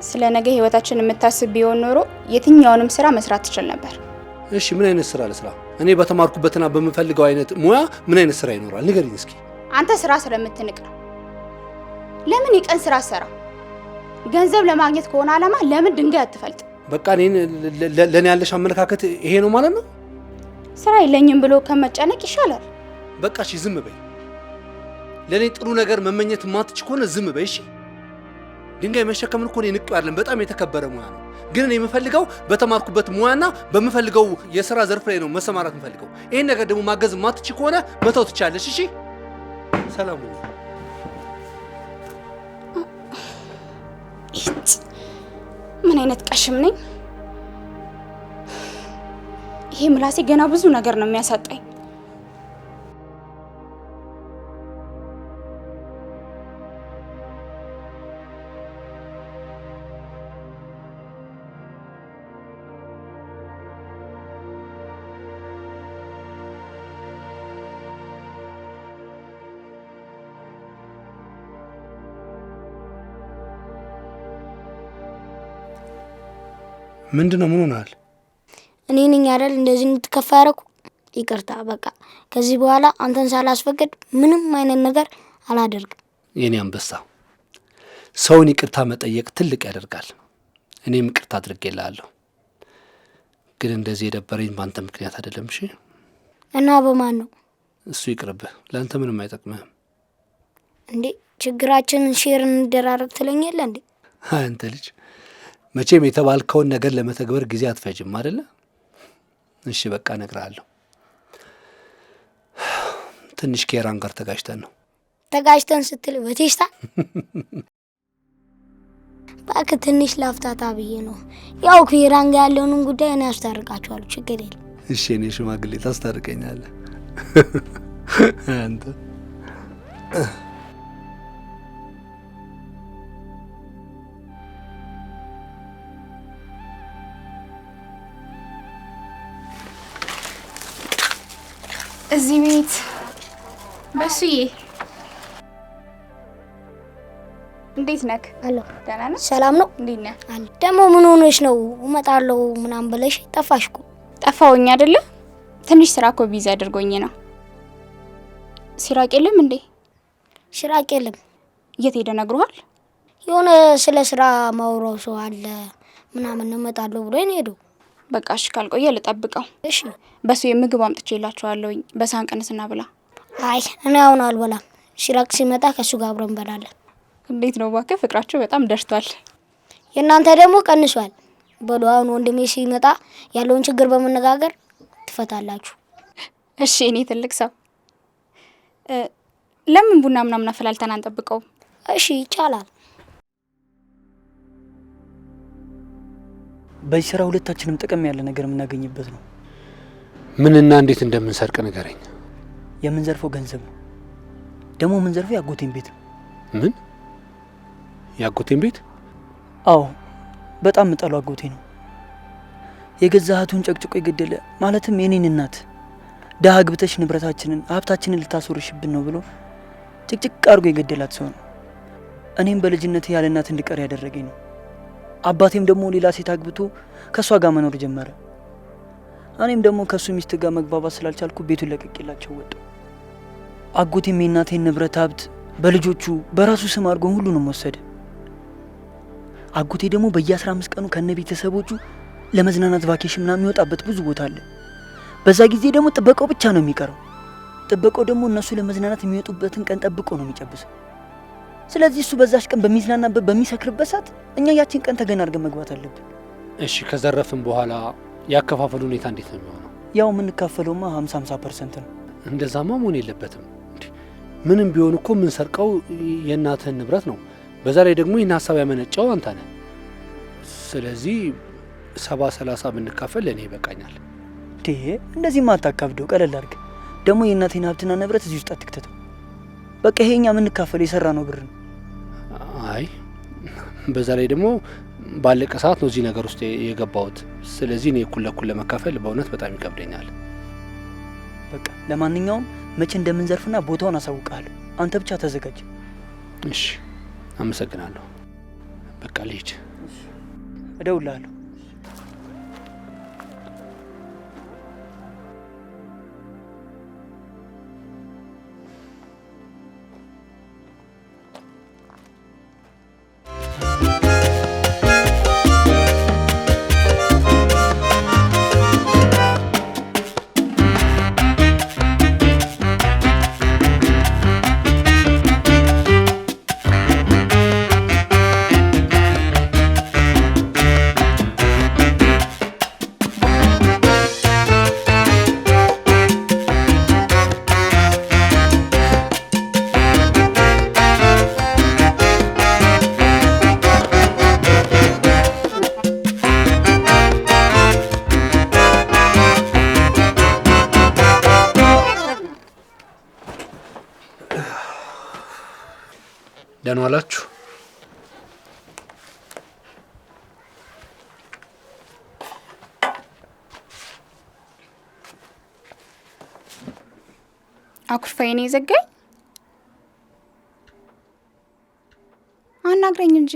ስለ ነገ ህይወታችን የምታስብ ቢሆን ኖሮ የትኛውንም ስራ መስራት ትችል ነበር። እሺ ምን አይነት ስራ ልስራ? እኔ በተማርኩበትና በምፈልገው አይነት ሙያ ምን አይነት ስራ ይኖራል? ንገሪኝ እስኪ። አንተ ስራ ስለምትንቅ ነው። ለምን የቀን ስራ ሰራ? ገንዘብ ለማግኘት ከሆነ አላማ ለምን ድንጋይ አትፈልጥ? በቃ ለኔ ያለሽ አመለካከት ይሄ ነው ማለት ነው? ስራ የለኝም ብሎ ከመጨነቅ ይሻላል። በቃ እሺ ዝም በይ። ለኔ ጥሩ ነገር መመኘት ማትች ከሆነ ዝም በይ እሺ። ድንጋይ መሸከምን እኮ ንቅ አይደለም፣ በጣም የተከበረ ሙያ ነው። ግን እኔ የምፈልገው በተማርኩበት ሙያና በምፈልገው የሥራ ዘርፍ ላይ ነው መሰማራት የምፈልገው። ይሄን ነገር ደግሞ ማገዝ ማትች ከሆነ መተው ትቻለሽ እሺ። ሰላም ነው። ምን አይነት ቀሽም ነኝ? ይሄ ምላሴ ገና ብዙ ነገር ነው የሚያሳጣኝ። ምንድነው? ምን ሆናል? እኔ ነኝ አይደል እንደዚህ እንድትከፋ ያደረኩ? ይቅርታ በቃ ከዚህ በኋላ አንተን ሳላስፈቅድ ምንም አይነት ነገር አላደርግም። የኔ አንበሳ፣ ሰውን ይቅርታ መጠየቅ ትልቅ ያደርጋል። እኔም ይቅርታ አድርጌልሃለሁ። ግን እንደዚህ የደበረኝ በአንተ ምክንያት አይደለም እሺ። እና በማን ነው? እሱ ይቅርብህ፣ ለአንተ ምንም አይጠቅምህም። እንዴ ችግራችንን ሼር እንደራረግ ትለኛለ እንዴ? አንተ ልጅ መቼም የተባልከውን ነገር ለመተግበር ጊዜ አትፈጅም አይደለ? እሺ በቃ እነግርሃለሁ። ትንሽ ከሄራን ጋር ተጋጭተን ነው። ተጋጭተን ስትል በቴስታ እባክህ ትንሽ ላፍታታ ብዬ ነው። ያው ከሄራን ጋር ያለውን ጉዳይ እኔ አስታርቃቸዋለሁ፣ ችግር የለም። እሺ እኔ ሽማግሌ ታስታርቀኛለህ አንተ። እዚህ ቤት በሱዬ እንዴት ነክ? አሎ ደህና ነህ? ሰላም ነው? እንዴት ነህ? አለ ደግሞ ምን ሆነሽ ነው? እመጣለሁ ምናምን ብለሽ ጠፋሽ እኮ። ጠፋሁኝ አይደለ? ትንሽ ስራ እኮ ቢዚ አድርጎኝ ነው። ሲራቅ የለም እንዴ? ሲራቅ የለም። የት ሄደ ነግሮሃል? የሆነ ስለ ስራ ማውራው ሰው አለ ምናምን እመጣለሁ ብሎ ነው ሄዶ። በቃ እሺ ካልቆየ ልጠብቀው። እሺ በሱ የምግብ አምጥቼላችኋለሁኝ። በሳህን ቀንስና ብላ። አይ እኔ አሁን አልበላም። ሲራቅ ሲመጣ ከሱ ጋር አብረን እንበላለን። እንዴት ነው እባክህ? ፍቅራችሁ በጣም ደርቷል። የእናንተ ደግሞ ቀንሷል። በሉ አሁን ወንድሜ ሲመጣ ያለውን ችግር በመነጋገር ትፈታላችሁ። እሺ እኔ ትልቅ ሰው ለምን ቡና ምናምን አፈላልተን አንጠብቀው? እሺ ይቻላል። በዚህ ስራ ሁለታችንም ጥቅም ያለ ነገር የምናገኝበት ነው። ምንና እንዴት እንደምንሰርቅ ንገረኝ። የምንዘርፈው ገንዘብ ነው። ደግሞ የምንዘርፈው ያጎቴን ቤት ነው። ምን? ያጎቴን ቤት? አዎ በጣም ምጠሉ አጎቴ ነው። የገዛ እህቱን ጨቅጭቆ የገደለ ማለትም የኔን እናት ደሃ ግብተሽ ንብረታችንን ሀብታችንን ልታስወርሽብን ነው ብሎ ጭቅጭቅ አድርጎ የገደላት ሰው ነው። እኔም በልጅነት ያለ እናት እንድቀር ያደረገኝ ነው። አባቴም ደግሞ ሌላ ሴት አግብቶ ከሷ ጋር መኖር ጀመረ። እኔም ደግሞ ከሱ ሚስት ጋር መግባባት ስላልቻልኩ ቤቱን ለቅቄላቸው ወጣሁ። አጎቴም የእናቴን ንብረት ሀብት በልጆቹ በራሱ ስም አድርጎ ሁሉንም ወሰደ። አጎቴ ደግሞ በየ15 ቀኑ ከነ ቤተሰቦቹ ለመዝናናት ቫኬሽን ምናምን የሚወጣበት ብዙ ቦታ አለ። በዛ ጊዜ ደግሞ ጥበቃው ብቻ ነው የሚቀረው። ጥበቃው ደግሞ እነሱ ለመዝናናት የሚወጡበትን ቀን ጠብቆ ነው የሚጨብሰው። ስለዚህ እሱ በዛሽ ቀን በሚዝናናበት በሚሰክርበት ሰዓት እኛ ያቺን ቀን ተገና አድርገን መግባት አለብን። እሺ ከዘረፍን በኋላ ያከፋፈሉ ሁኔታ እንዴት ነው የሚሆነው? ያው የምንካፈለውማ 50% ነው። እንደዛማ መሆን የለበትም። ምንም ቢሆን እኮ የምንሰርቀው የእናትህን ንብረት ነው። በዛ ላይ ደግሞ ይህን ሀሳብ ያመነጨው አንተ ነህ። ስለዚህ 70-30 ብንካፈል ለእኔ ይበቃኛል። እንደዚህ ማታካብደው ቀለል አድርግ። ደግሞ የእናቴን ሀብትና ንብረት እዚህ ውስጥ አትክተተው። በቃ ይሄኛ የምንካፈለው የሰራ ነው ብር ነው። አይ በዛ ላይ ደግሞ ባለቀ ሰዓት ነው እዚህ ነገር ውስጥ የገባሁት። ስለዚህ እኔ እኩል ለእኩል ለመካፈል በእውነት በጣም ይከብደኛል። በቃ ለማንኛውም መቼ እንደምንዘርፍና ቦታውን አሳውቃለሁ። አንተ ብቻ ተዘጋጅ። እሺ አመሰግናለሁ። በቃ ልሂድ። እሺ እደውልልሃለሁ። ደህና ዋላችሁ? አኩርፋዬ ነው የዘጋኝ። አናግረኝ እንጂ።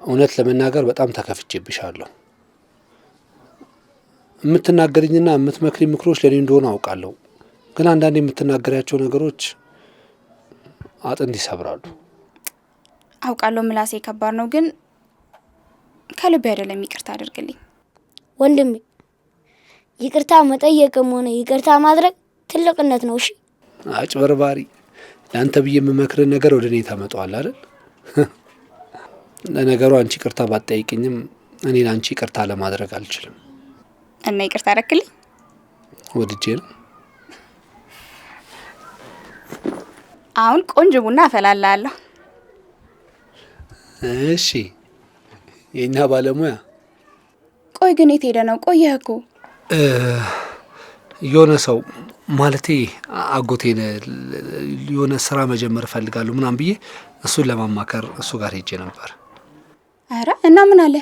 እውነት ለመናገር በጣም ተከፍቼብሻለሁ። የምትናገርኝና የምትመክሪ ምክሮች ለኔ እንደሆነ አውቃለሁ። ግን አንዳንድ የምትናገሪያቸው ነገሮች አጥንት ይሰብራሉ። አውቃለሁ ምላሴ ከባድ ነው፣ ግን ከልቤ አይደለም። ይቅርታ አድርግልኝ ወንድሜ። ይቅርታ መጠየቅም ሆነ ይቅርታ ማድረግ ትልቅነት ነው። እሺ አጭበርባሪ፣ ለአንተ ብዬ የምመክርን ነገር ወደ እኔ ታመጣዋለህ አይደል? ለነገሩ አንቺ ይቅርታ ባትጠይቅኝም እኔ ለአንቺ ይቅርታ ለማድረግ አልችልም። እና ይቅርታ አደረክልኝ? ወድጄ ነው። አሁን ቆንጆ ቡና አፈላላለሁ። እሺ የኛ ባለሙያ። ቆይ ግን የት ሄደ ነው? ቆየህ እኮ። የሆነ ሰው ማለቴ አጎቴን የሆነ ስራ መጀመር እፈልጋለሁ ምናምን ብዬ እሱን ለማማከር እሱ ጋር ሄጄ ነበር። አረ እና ምን አለ?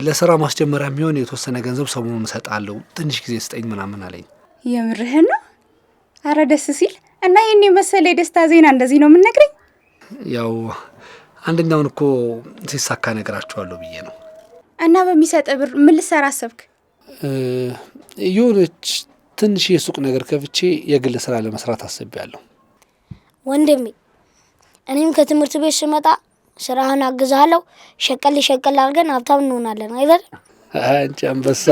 ለስራ ማስጀመሪያ የሚሆን የተወሰነ ገንዘብ ሰሞኑን እሰጣለሁ፣ ትንሽ ጊዜ ስጠኝ ምናምን አለኝ። የምርህን ነው? አረ ደስ ሲል። እና ይሄን የመሰለ የደስታ ዜና እንደዚህ ነው የምንነግረኝ? ያው አንደኛውን እኮ ሲሳካ ነገራቸዋለሁ ብዬ ነው። እና በሚሰጥ ብር ምን ልሰራ አሰብክ? የሆነች ትንሽ የሱቅ ነገር ከፍቼ የግል ስራ ለመስራት አስቤያለሁ። ወንድሜ እኔም ከትምህርት ቤት ስመጣ ስራህን አግዛለሁ። ሸቀል ሸቀል አድርገን ሀብታም እንሆናለን አይደል? አንቺ አንበሳ።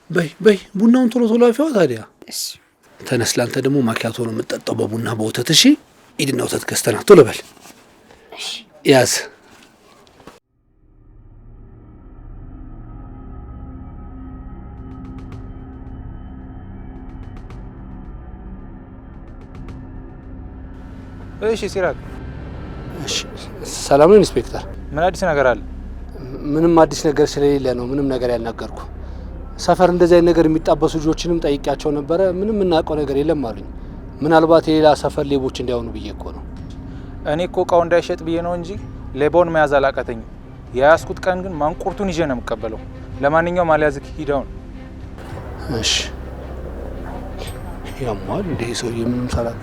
በይ በይ ቡናውን ቶሎ ቶሎ አፊዋ ታዲያ። እሺ ተነስ። ላንተ ደግሞ ማኪያቶ ነው የምጠጣው በቡና በወተት። እሺ ሂድና ወተት ገዝተና ቶሎ በል። እሺ ያዝ። እሺ ሲራክ። እሺ ሰላም ነው ኢንስፔክተር? ምን አዲስ ነገር አለ? ምንም አዲስ ነገር ስለሌለ ነው ምንም ነገር ያልነገርኩ። ሰፈር እንደዚህ አይነት ነገር የሚጣበሱ ልጆችንም ጠይቂያቸው ነበረ። ምንም እናውቀው ነገር የለም አሉኝ። ምናልባት የሌላ ሰፈር ሌቦች እንዲያውኑ ብዬ እኮ ነው። እኔ እኮ እቃው እንዳይሸጥ ብዬ ነው እንጂ ሌባውን መያዝ አላቃተኝም። የያዝኩት ቀን ግን ማንቁርቱን ይዤ ነው የምቀበለው። ለማንኛውም አልያዝክ ሂዳውን። እሺ ያሟል እንደ ሰውዬ ምንም ሳላውቅ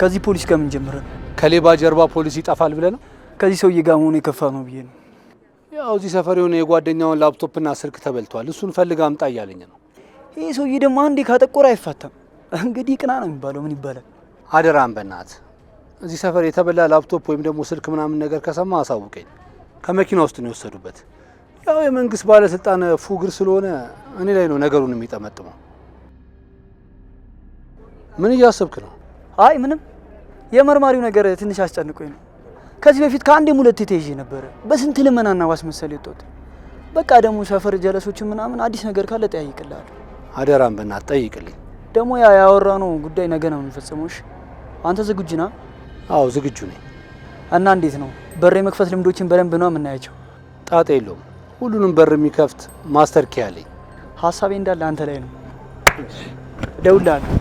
ከዚህ ፖሊስ ጋር ምን ጀምረን? ከሌባ ጀርባ ፖሊስ ይጠፋል ብለህ ነው? ከዚህ ሰውዬ ጋር መሆኑ የከፋ ነው ብዬ ነው። ያው እዚህ ሰፈር የሆነ የጓደኛውን ላፕቶፕና ስልክ ተበልቷል። እሱን ፈልግ አምጣ እያለኝ ነው። ይህ ሰውዬ ደግሞ አንዴ ካጠቆረ አይፋታም። እንግዲህ ቅና ነው የሚባለው። ምን ይባላል? አደራም በእናትህ እዚህ ሰፈር የተበላ ላፕቶፕ ወይም ደግሞ ስልክ ምናምን ነገር ከሰማ አሳውቀኝ። ከመኪና ውስጥ ነው የወሰዱበት። ያው የመንግስት ባለስልጣን ፉግር ስለሆነ እኔ ላይ ነው ነገሩን የሚጠመጥመው። ምን እያሰብክ ነው? አይ ምንም፣ የመርማሪው ነገር ትንሽ አስጨንቆኝ ነው። ከዚህ በፊት ከአንዴም ሁለቴ ተይዤ ነበረ። በስንት ልመናና ዋስ መሰል የወጣሁት። በቃ ደግሞ ሰፈር ጀለሶችን ምናምን አዲስ ነገር ካለ ጠያይቅልሃለሁ። አደራም በእናትህ ጠይቅልኝ። ደግሞ ያ ያወራነው ጉዳይ ነገ ነው የሚፈጸመው። እሺ አንተ ዝግጁ ነህ? አዎ ዝግጁ ነኝ። እና እንዴት ነው በር የመክፈት ልምዶችን በደንብ ነው የምናያቸው? ጣጣ የለውም። ሁሉንም በር የሚከፍት ማስተር ኪ አለኝ። ሀሳቤ እንዳለ አንተ ላይ ነው። እደውልልሃለሁ።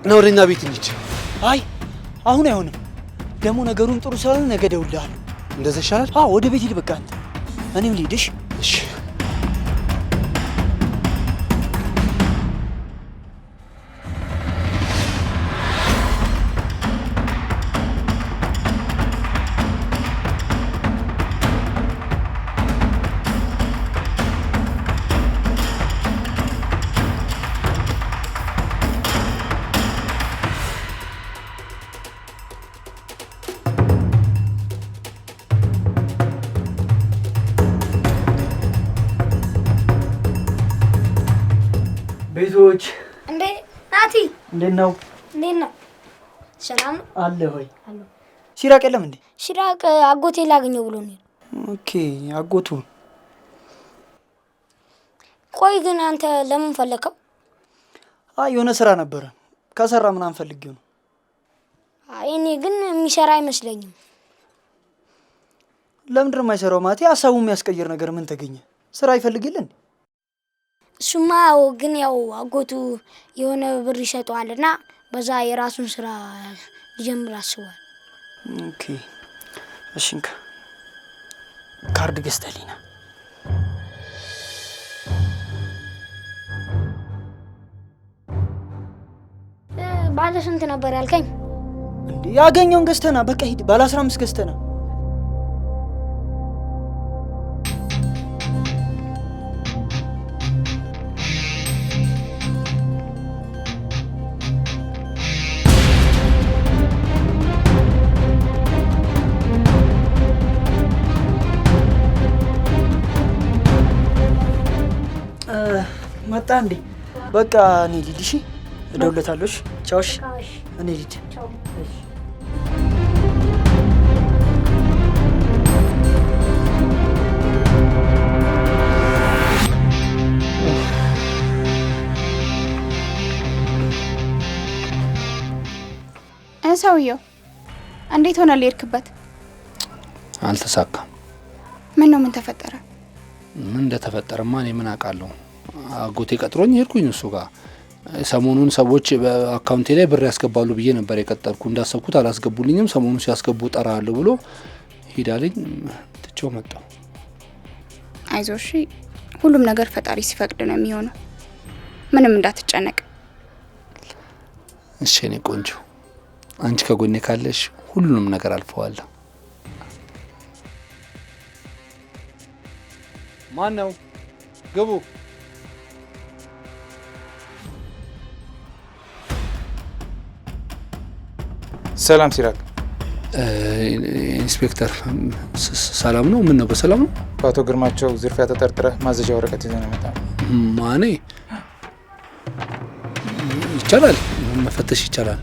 ና ወደኛ ቤት እንሂድ። አይ አሁን አይሆንም። ደግሞ ነገሩን ጥሩ ስላለ ነገ እደውልልሃለሁ። እንደዛ ይሻላል? አዎ ወደ ቤት ሂድ በቃ አንተ። እኔም ልሂድሽ። እሺ ቤቶች እንዴ ናቲ እንዴት ነው? እንዴት ነው? ሰላም ነው አለ ሆይ ሲራቅ የለም እንዴ? ሲራቅ አጎቴ ላገኘው ብሎ ነው። ኦኬ አጎቱ። ቆይ ግን አንተ ለምን ፈለከው? አይ የሆነ ስራ ነበረ ከሰራ ምናምን ፈልጌው ነው። አይ እኔ ግን የሚሰራ አይመስለኝም። ለምንድን ነው የማይሰራው? ማለቴ ሀሳቡ የሚያስቀይር ነገር ምን ተገኘ? ስራ ይፈልግልን? እሱማ ግን ያው አጎቱ የሆነ ብር ይሰጠዋልና በዛ የራሱን ስራ ሊጀምር አስቧል። ኦኬ እሺ እንካ ካርድ ገዝተልኝ ና። ባለ ስንት ነበር ያልከኝ? እንዴ ያገኘውን ገዝተና በቃ ሂድ። ባለ 15 ገዝተና መጣ እንዴ? በቃ እኔ ልሂድ። እሺ እደውልለታለሁ። ቻው። እሺ እኔ ልሂድ። ሰውየው እንዴት ሆነ ልሄድክበት? አልተሳካም። ምን ነው? ምን ተፈጠረ? ምን እንደተፈጠረማ እኔ ምን አውቃለሁ። አጎቴ ቀጥሮኝ ሄድኩኝ እሱ ጋር። ሰሞኑን ሰዎች በአካውንቴ ላይ ብር ያስገባሉ ብዬ ነበር የቀጠርኩ። እንዳሰብኩት አላስገቡልኝም። ሰሞኑን ሲያስገቡ እጠራለሁ ብሎ ሂዳልኝ ትቼው መጣሁ። አይዞሽ፣ ሁሉም ነገር ፈጣሪ ሲፈቅድ ነው የሚሆነው። ምንም እንዳትጨነቅ። እሺ እኔ ቆንጆ፣ አንቺ ከጎኔ ካለሽ ሁሉንም ነገር አልፈዋለሁ። ማን ነው? ግቡ። ሰላም ሲራቅ። ኢንስፔክተር ሰላም ነው? ምን ነው? በሰላም ነው? በአቶ ግርማቸው ዝርፊያ ተጠርጥረህ ማዘዣ ወረቀት ይዘን መጣ። ማኔ? ይቻላል፣ መፈተሽ ይቻላል።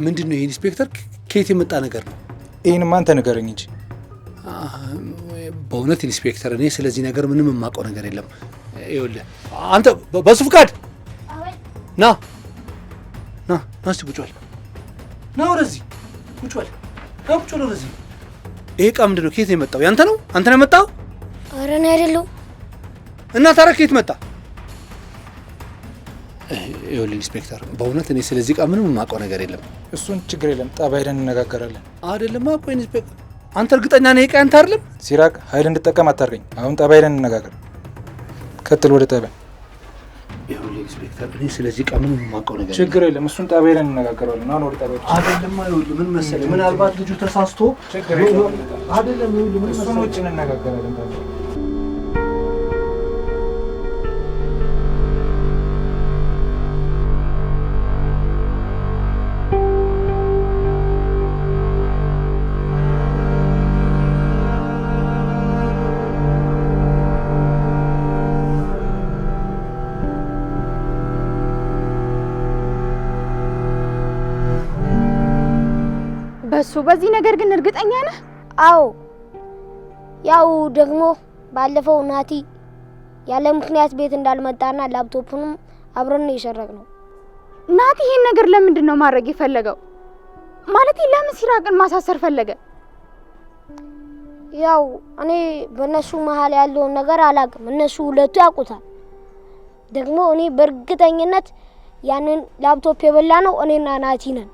ምንድን ነው ኢንስፔክተር? ከየት የመጣ ነገር ነው? ይህንም አንተ ንገረኝ እንጂ። በእውነት ኢንስፔክተር፣ እኔ ስለዚህ ነገር ምንም የማውቀው ነገር የለም። ይኸውልህ አንተ በሱ ፍቃድ ና ና ና፣ እስቲ ቁጭ በል። ና ወደዚህ ቁጭ በል። ና ቁጭ በል ወደዚህ። ይሄ ዕቃ ምንድን ነው? ከየት ነው የመጣው? ያንተ ነው? አንተ ነው የመጣው? ኧረ እኔ አይደለሁም። እና ታዲያ ከየት መጣ? ይኸውልህ ኢንስፔክተር፣ በእውነት እኔ ስለዚህ ዕቃ ምንም የማውቀው ነገር የለም። እሱን ችግር የለም፣ ጣቢያ ሄደን እንነጋገራለን። አይደለም አውቀው ኢንስፔክተር፣ አንተ እርግጠኛ ነህ ዕቃ ያንተ አይደለም? ሲራቅ ኃይል እንድጠቀም አታርገኝ። አሁን ጣቢያ ሄደን እንነጋገር። ቀጥል፣ ወደ ጣቢያ። ይኸውልህ ኢንስፔክተር፣ እኔ ስለዚህ ዕቃ ምንም የማውቀው ነገር ችግር የለም፣ እሱን ጣቢያ ሄደን እንነጋገራለን። አሁን ወደ ጣቢያ አይደለም። ይኸውልህ ምን መሰለህ፣ ምናልባት ልጁ ተሳስቶ ችግር የለም። አይደለም። ይኸውልህ ምን መሰለህ፣ እሱን ውጭ እንነጋገራለን ጣቢያ። በሱ በዚህ ነገር ግን እርግጠኛ ነህ? አዎ ያው ደግሞ ባለፈው ናቲ ያለ ምክንያት ቤት እንዳልመጣና ላፕቶፑንም አብረን የሰረቅነው። ናቲ ይሄን ነገር ለምንድን ነው ማድረግ የፈለገው? ማለት ለምን ሲራቅን ማሳሰር ፈለገ? ያው እኔ በእነሱ መሀል ያለውን ነገር አላውቅም፣ እነሱ ሁለቱ ያውቁታል። ደግሞ እኔ በእርግጠኝነት ያንን ላፕቶፕ የበላነው እኔና ናቲ ነን።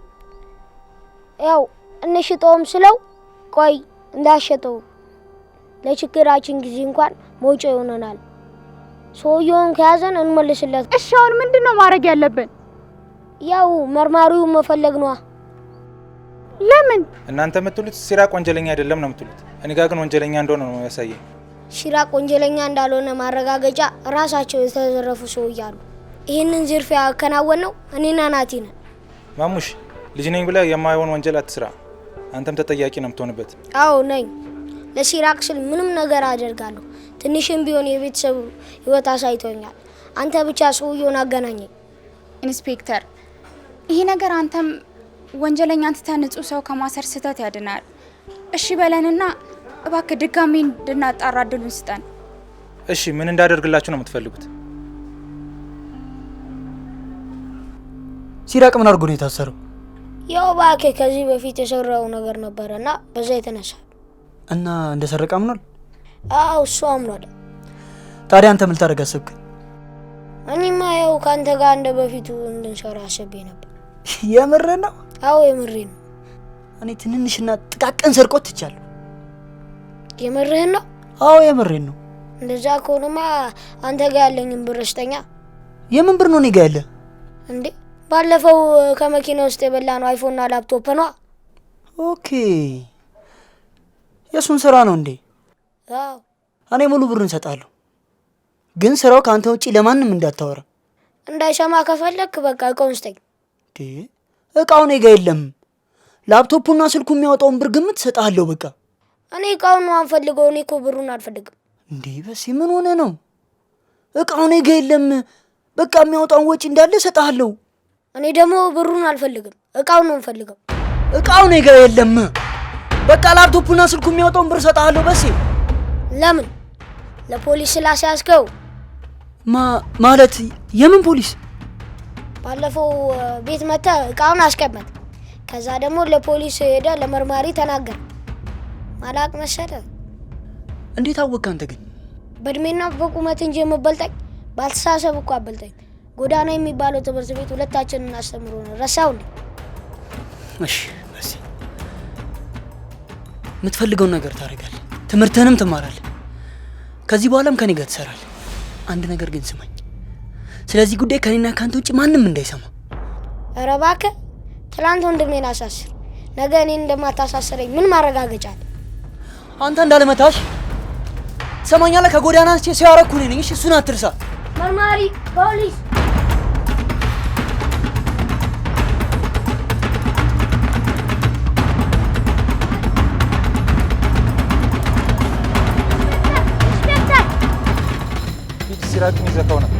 ያው እንሽጠውም ስለው ቆይ እንዳሸጠው ለችግራችን ጊዜ እንኳን መውጫ ይሆነናል፣ ሰውየውን ከያዘን እንመልስለት። እሺ አሁን ምንድነው ማድረግ ያለብን? ያው መርማሪውን መፈለግ ነው። ለምን? እናንተ የምትሉት ሲራቅ ወንጀለኛ አይደለም ነው የምትሉት። እኔ ጋር ግን ወንጀለኛ እንደሆነ ነው ያሳየኝ። ሲራቅ ወንጀለኛ እንዳልሆነ ማረጋገጫ ራሳቸው የተዘረፉ ሰዎች አሉ። ይሄንን ዝርፊያ ያከናወነው እኔና ናቲ ነን። ማሙሽ ልጅ ነኝ ብለህ የማይሆን ወንጀል አትስራ። አንተም ተጠያቂ ነው የምትሆንበት። አዎ ነኝ። ለሲራቅ ስል ምንም ነገር አደርጋለሁ። ትንሽም ቢሆን የቤተሰብ ህይወት አሳይቶኛል። አንተ ብቻ ሰውየውን አገናኘኝ። ኢንስፔክተር ይሄ ነገር አንተም ወንጀለኛ አንተ ንጹህ ሰው ከማሰር ስህተት ያድናል። እሺ በለንና እባክህ ድጋሚ እንድናጣራ እድሉን ስጠን። እሺ ምን እንዳደርግላችሁ ነው የምትፈልጉት? ሲራቅ ምን አድርጎ ነው የታሰረው? ያው እባክህ ከዚህ በፊት የሰራው ነገር ነበርና በዛ የተነሳ እና እንደሰረቀ አምኗል? አዎ እሱ አምኗል። ታዲያ አንተ ምን ልታደርግ አሰብክ? እኔማ ያው ካንተ ጋር እንደ በፊቱ እንድንሰራ አስቤ ነበር። የምርህን ነው? አዎ የምሬን ነው። እኔ ትንንሽና ጥቃቅን ስርቆት ትቻለሁ። የምርህን ነው? አዎ የምሬን ነው። እንደዛ ከሆነማ አንተ ጋር ያለኝን ብር ስጠኛ። የምን ብር ነው እኔ ጋር ያለ? እንዴ ባለፈው ከመኪና ውስጥ የበላነው አይፎንና ላፕቶፕ ነው። ኦኬ የሱን ስራ ነው እንዴ? አዎ እኔ ሙሉ ብሩን እሰጣለሁ፣ ግን ስራው ካንተ ውጪ ለማንም እንዳታወራ። እንዳይሰማ ከፈለክ በቃ እቃውን ስጠኝ። እቃው እኔ ጋር የለም። ላፕቶፑና ስልኩ የሚያወጣውን ብር ግምት እሰጥሃለሁ። በቃ እኔ እቃውን ነው አንፈልገው። እኔ እኮ ብሩን አልፈልግም። እንዴ በሲ ምን ሆነ ነው? እቃው እኔ ጋር የለም። በቃ የሚያወጣውን ወጪ እንዳለ እሰጥሃለሁ። እኔ ደግሞ ብሩን አልፈልግም፣ እቃውን ነው የምፈልገው። እቃው እኔ ጋር የለም። በቃ ላፕቶፑና ስልኩ የሚያወጣውን ብር እሰጥሃለሁ። በሲ ለምን? ለፖሊስ ስላስያዝከው? ማለት የምን ፖሊስ? ባለፈው ቤት መጥተህ እቃውን አስቀመጥ፣ ከዛ ደግሞ ለፖሊስ ሄደ ለመርማሪ ተናገር። ማላቅ መሰለ? እንዴት አወቅ አንተ ግን? በእድሜና በቁመት እንጂ የምበልጠኝ ባልተሳሰብ እኮ አበልጠኝ። ጎዳና የሚባለው ትምህርት ቤት ሁለታችንን አስተምሮ ነው። ረሳው እንዴ? እሺ በሲ የምትፈልገውን ነገር ታደርጋለህ፣ ትምህርትህንም ትማራለህ። ከዚህ በኋላም ከኔ ጋር ትሰራለህ። አንድ ነገር ግን ስማኝ፣ ስለዚህ ጉዳይ ከኔና ካንተ ውጪ ማንም እንዳይሰማ። ኧረ እባክህ ትላንት ወንድሜን አሳስር፣ ነገ እኔን እንደማታሳስረኝ ምን ማረጋገጫ አለ? አንተ እንዳልመታሽ ትሰማኛለህ? ከጎዳና አንስቼ ሰው ያረኩ እኔ ነኝ። እሺ እሱን አትርሳ። መርማሪ ፖሊስ ሲራቅን ይዘካው ነው።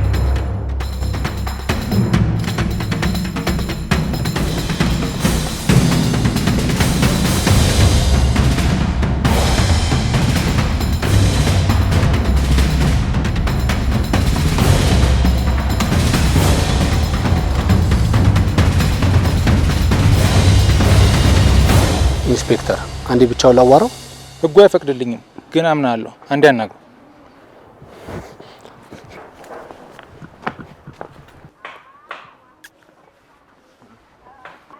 ኢንስፔክተር አንዴ ብቻውን ላዋራው። ህጉ አይፈቅድልኝም፣ ግን አምናለሁ። አንዴ አናግሩ።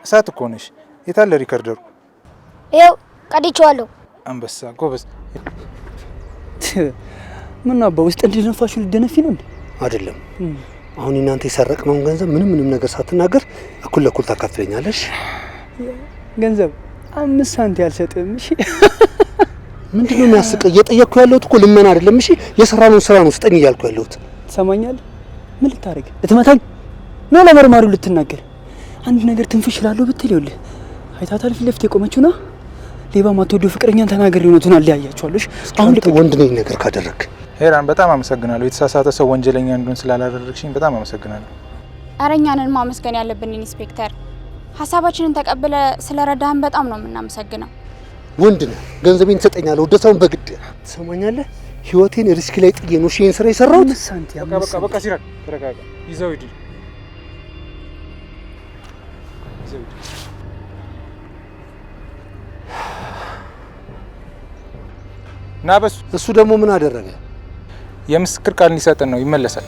እሳት እኮ ነሽ። የታለ ሪከርደሩ? ይኸው ቀድቼዋለሁ። አንበሳ ጎበዝ። ምን አባ ውስጥ እንድነፋሽ ልደነፊ ነው እንዴ? አይደለም። አሁን እናንተ የሰረቅነውን ገንዘብ ምንም ነገር ሳትናገር እኩል ለእኩል ታካፍለኛለሽ። ገንዘብ 5 ሳንቲም አልሰጥም። እሺ ምንድነው የሚያስቀው? እየጠየቅኩ ያለሁት እኮ ልመና አይደለም። እሺ የሰራነውን ስራ ነው ስጠኝ እያልኩ ያለሁት። ትሰማኛለህ? ምን ልታረግ? ልትመታኝ ነው? ለመርማሪው ልትናገር? አንድ ነገር ትንፍሽ እላለሁ ብትል ይኸውልህ፣ አይታታል ፊት ለፊት የቆመችውና ሌባ ማትወደው ፍቅረኛን ተናገር ይሆነቱን አለያያቸዋለሽ። አሁን ልክ ወንድ ነኝ ነገር ካደረክ ሄራን በጣም አመሰግናለሁ። የተሳሳተ ሰው ወንጀለኛ እንደሆነ ስላላደረግሽኝ በጣም አመሰግናለሁ። አረኛንን ማመስገን ያለብን ኢንስፔክተር፣ ሀሳባችንን ተቀብለ ስለረዳህን በጣም ነው የምናመሰግነው። ወንድ ነህ፣ ገንዘቤን ትሰጠኛለህ። ወደሰውን በግድ ትሰማኛለህ። ህይወቴን ሪስክ ላይ ጥዬ ነው ሺህን ስራ የሰራሁት። በቃ ሲራክ ተረጋጋ። ይዘው ሂድ። ና በሱ እሱ ደግሞ ምን አደረገ? የምስክር ቃል እንዲሰጠን ነው። ይመለሳል።